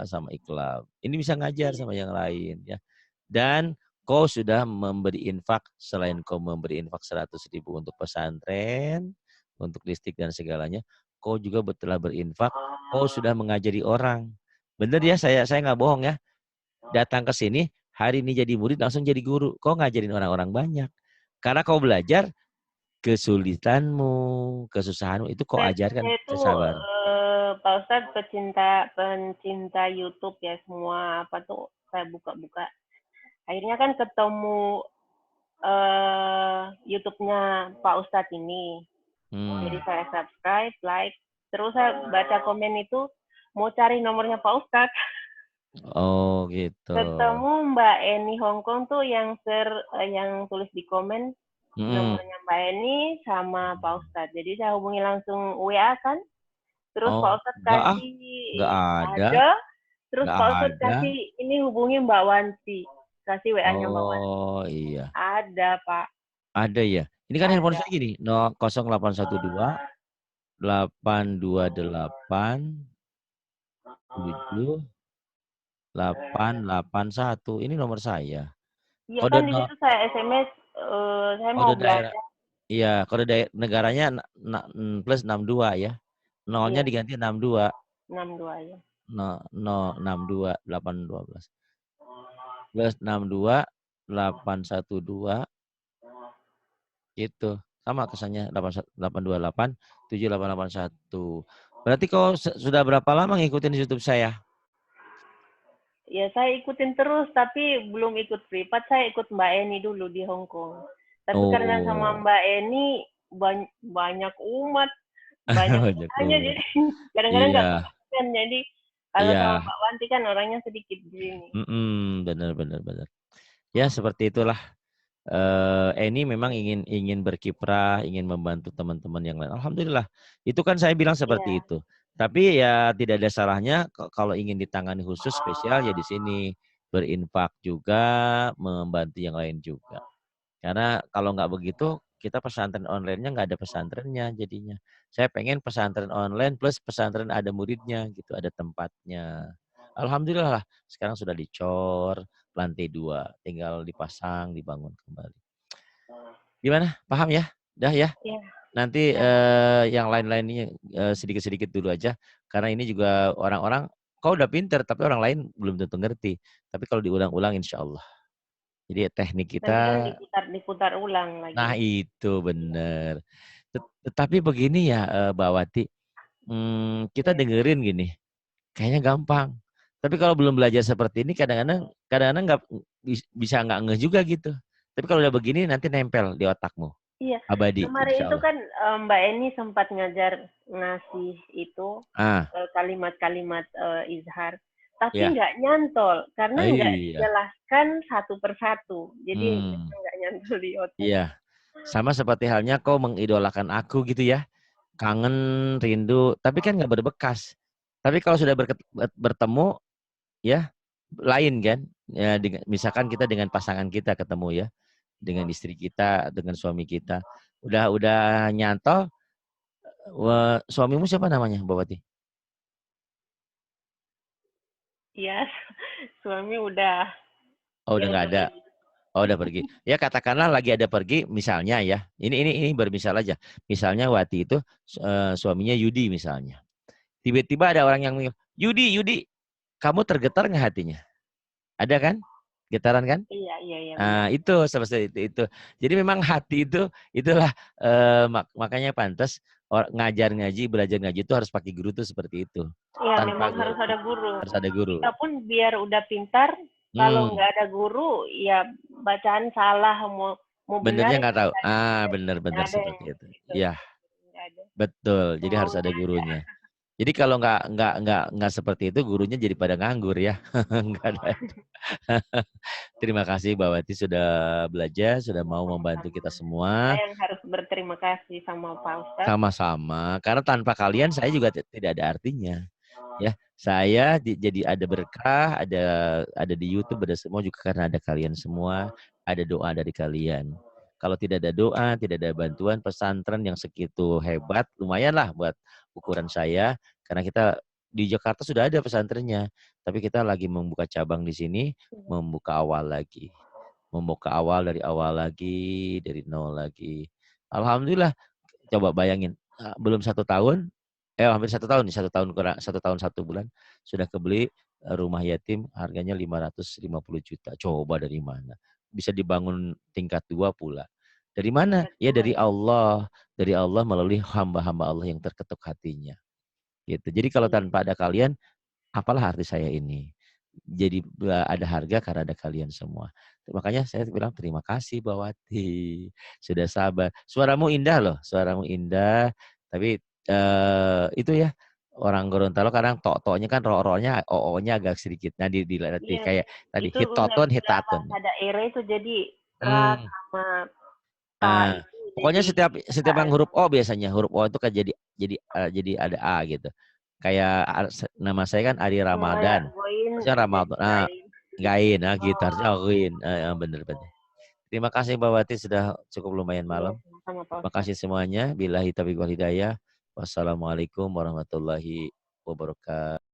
A: sama iklab. Ini bisa ngajar sama yang lain ya. Dan kau sudah memberi infak selain kau memberi infak 100.000 untuk pesantren, untuk listrik dan segalanya, kau juga telah berinfak. Kau sudah mengajari orang. Bener ya, saya nggak bohong ya. Datang ke sini hari ini jadi murid langsung jadi guru. Kau ngajarin orang-orang banyak. Karena kau belajar kesulitanmu, kesusahanmu itu kau ajarkan
B: Saya itu
A: sabar.
B: Pak Ustadz pencinta YouTube ya, semua apa tuh saya buka-buka. Akhirnya kan ketemu YouTube-nya Pak Ustadz ini. Jadi
A: Hmm.
B: saya subscribe, like, terus saya baca komen itu mau cari nomornya Pak Ustadz.
A: Oh gitu.
B: Ketemu Mbak Eni Hongkong tuh yang tulis di komen
A: Hmm.
B: nomornya Mbak Eni sama Pak Ustadz. Jadi saya hubungi langsung WA kan. Terus
A: Oh
B: Pak Ustadz
A: enggak ah,
B: kasih
A: enggak ada,
B: ada. Terus
A: enggak
B: Pak Ustadz
A: ada.
B: kasih ini hubungi Mbak Wanti. Kasih WA-nya Mbak Wanti.
A: Oh iya,
B: Ada Pak,
A: ada ya. Ini kan handphone
B: ada.
A: saya gini, 0812 828 7881. Ini nomor saya.
B: Iya
A: Kode
B: kan di situ saya SMS, saya mau
A: kode daerah.
B: belajar
A: Iya, kode negaranya plus 62 ya. Nolnya
B: iya
A: diganti 62.
B: 62 ya.
A: No, no, 62 812. Plus 62 812 itu. Sama kesannya 828 7881. Berarti kau sudah berapa lama ngikutin YouTube saya?
B: Ya saya ikutin terus, tapi belum ikut privat, saya ikut Mbak Eni dulu di Hong Kong. Tapi karena sama
A: Oh,
B: Mbak Eni banyak umat, banyak
A: banyak
B: tanya,
A: umat.
B: jadi kadang-kadang nggak
A: Iya,
B: konsisten. Jadi kalau sama
A: iya.
B: Mbak Wanti kan orangnya sedikit di sini.
A: Benar, benar, benar. Ya seperti itulah. Eni memang ingin berkiprah, ingin membantu teman-teman yang lain. Alhamdulillah. Itu kan saya bilang seperti
B: Iya,
A: itu. Tapi ya tidak ada salahnya kalau ingin ditangani khusus spesial ya di sini berinfak juga, membantu yang lain juga. Karena kalau nggak begitu kita pesantren online-nya nggak ada pesantrennya jadinya. Saya pengen pesantren online plus pesantren ada muridnya gitu, ada tempatnya. Alhamdulillah lah, sekarang sudah dicor lantai 2, tinggal dipasang, dibangun kembali. Gimana? Paham ya? Dah ya.
B: iya,
A: Nanti
B: iya.
A: yang lain-lainnya sedikit-sedikit dulu aja. Karena ini juga orang-orang, kau udah pinter, tapi orang lain belum tentu ngerti. Tapi kalau diulang-ulang insya Allah. Jadi teknik
B: Nanti kan
A: kita,
B: diputar ulang
A: nah
B: lagi.
A: itu bener. Tetapi begini ya Mbak Wati, kita
B: Iya.
A: dengerin gini, kayaknya gampang. Tapi kalau belum belajar seperti ini, kadang-kadang nggak bisa nggak ngeh juga gitu. Tapi kalau udah begini nanti nempel di otakmu,
B: Iya,
A: abadi,
B: kemarin
A: insya
B: itu
A: Allah.
B: kan Mbak Eni sempat ngasih itu
A: Ah,
B: kalimat-kalimat izhar, tapi
A: ya,
B: nggak nyantol karena nggak
A: iya,
B: dijelaskan satu persatu, jadi
A: hmm,
B: nggak nyantol di otak.
A: iya. Sama seperti halnya kau mengidolakan aku gitu ya, kangen, rindu, tapi kan nggak berbekas. Tapi kalau sudah bertemu, ya lain kan. Ya, misalkan kita dengan pasangan kita ketemu ya, dengan istri kita, dengan suami kita, udah nyantol. Suamimu siapa namanya, Mbak Wati?
B: Iya, suami udah
A: Oh, udah
B: ya
A: nggak
B: udah
A: ada.
B: pergi.
A: Oh, udah pergi. Ya katakanlah lagi ada pergi, misalnya ya. Ini bermisal aja. Misalnya Wati itu suaminya Yudi misalnya. Tiba-tiba ada orang yang bilang, Yudi, Yudi, kamu tergetar nggak hatinya? Ada kan? Getaran kan?
B: Iya iya iya benar.
A: Nah, itu seperti itu. Jadi memang hati itu itulah makanya pantas ngajar ngaji, belajar ngaji itu harus pakai guru tuh seperti itu.
B: Iya
A: Tanpa
B: memang
A: guru
B: harus ada guru.
A: harus ada guru.
B: Kita pun biar udah pintar, kalau
A: Hmm,
B: nggak ada guru, ya bacaan salah, mau benar
A: benernya nggak
B: nggak
A: tahu.
B: ada,
A: Ah,
B: nggak
A: bener-bener
B: ada yang
A: seperti itu.
B: gitu,
A: Iya,
B: nggak ada.
A: betul. Jadi harus ada
B: Maunya aja.
A: gurunya. Jadi kalau nggak seperti itu, gurunya jadi pada nganggur ya. Nggak ada. Terima kasih Mbak Wati sudah belajar, sudah mau membantu
B: Sama-sama.
A: kita
B: Saya
A: semua.
B: yang harus berterima kasih sama Pak Ustadz.
A: Sama-sama. Karena tanpa kalian saya juga tidak ada artinya. Ya, saya jadi ada berkah, ada di YouTube, ada semua juga karena ada kalian semua, ada doa dari kalian. Kalau tidak ada doa, tidak ada bantuan pesantren yang segitu hebat, lumayanlah buat ukuran saya. Karena kita di Jakarta sudah ada pesantrennya, tapi kita lagi membuka cabang di sini, membuka awal lagi, membuka awal lagi, dari nol lagi. Alhamdulillah, coba bayangin, belum 1 tahun, hampir 1 tahun nih, 1 tahun kurang, 1 tahun 1 bulan sudah kebeli rumah yatim harganya 550 juta. Coba dari mana? Bisa dibangun tingkat 2 pula. Dari mana?
B: Berkat
A: Ya dari
B: Tuhan.
A: Allah. Dari Allah melalui hamba-hamba Allah yang terketuk hatinya. Gitu. Jadi kalau
B: Iya.
A: tanpa ada kalian, apalah arti saya ini? Jadi ada harga karena ada kalian semua. Makanya saya bilang terima kasih Bawati. Sudah sabar. Suaramu indah loh, suaramu indah. Tapi itu ya, orang Gorontalo kadang tok-toknya kan ro-ro-nya, o-nya agak sedikit. Nah dilatih
B: Iya,
A: kayak tadi
B: itu
A: hitoton,
B: udah
A: hitatun.
B: bahasa daerah itu jadi ra
A: Hmm.
B: sama ta
A: Nah,
B: itu
A: pokoknya
B: jadi
A: setiap yang huruf O biasanya huruf O itu kan jadi ada A gitu. Kayak nama saya kan Adi
B: kayak
A: Ramadan.
B: goin
A: Harusnya
B: jadi
A: Ramadan. Nah,
B: lain.
A: gain, nah gitu harusnya
B: Oh,
A: Win. Bener-bener. Terima kasih Mbak Wati sudah cukup lumayan
B: iya,
A: malam.
B: sama Pak
A: Terima
B: Ustadz.
A: kasih semuanya. Billahi taufiq wal hidayah. Wassalamualaikum warahmatullahi wabarakatuh.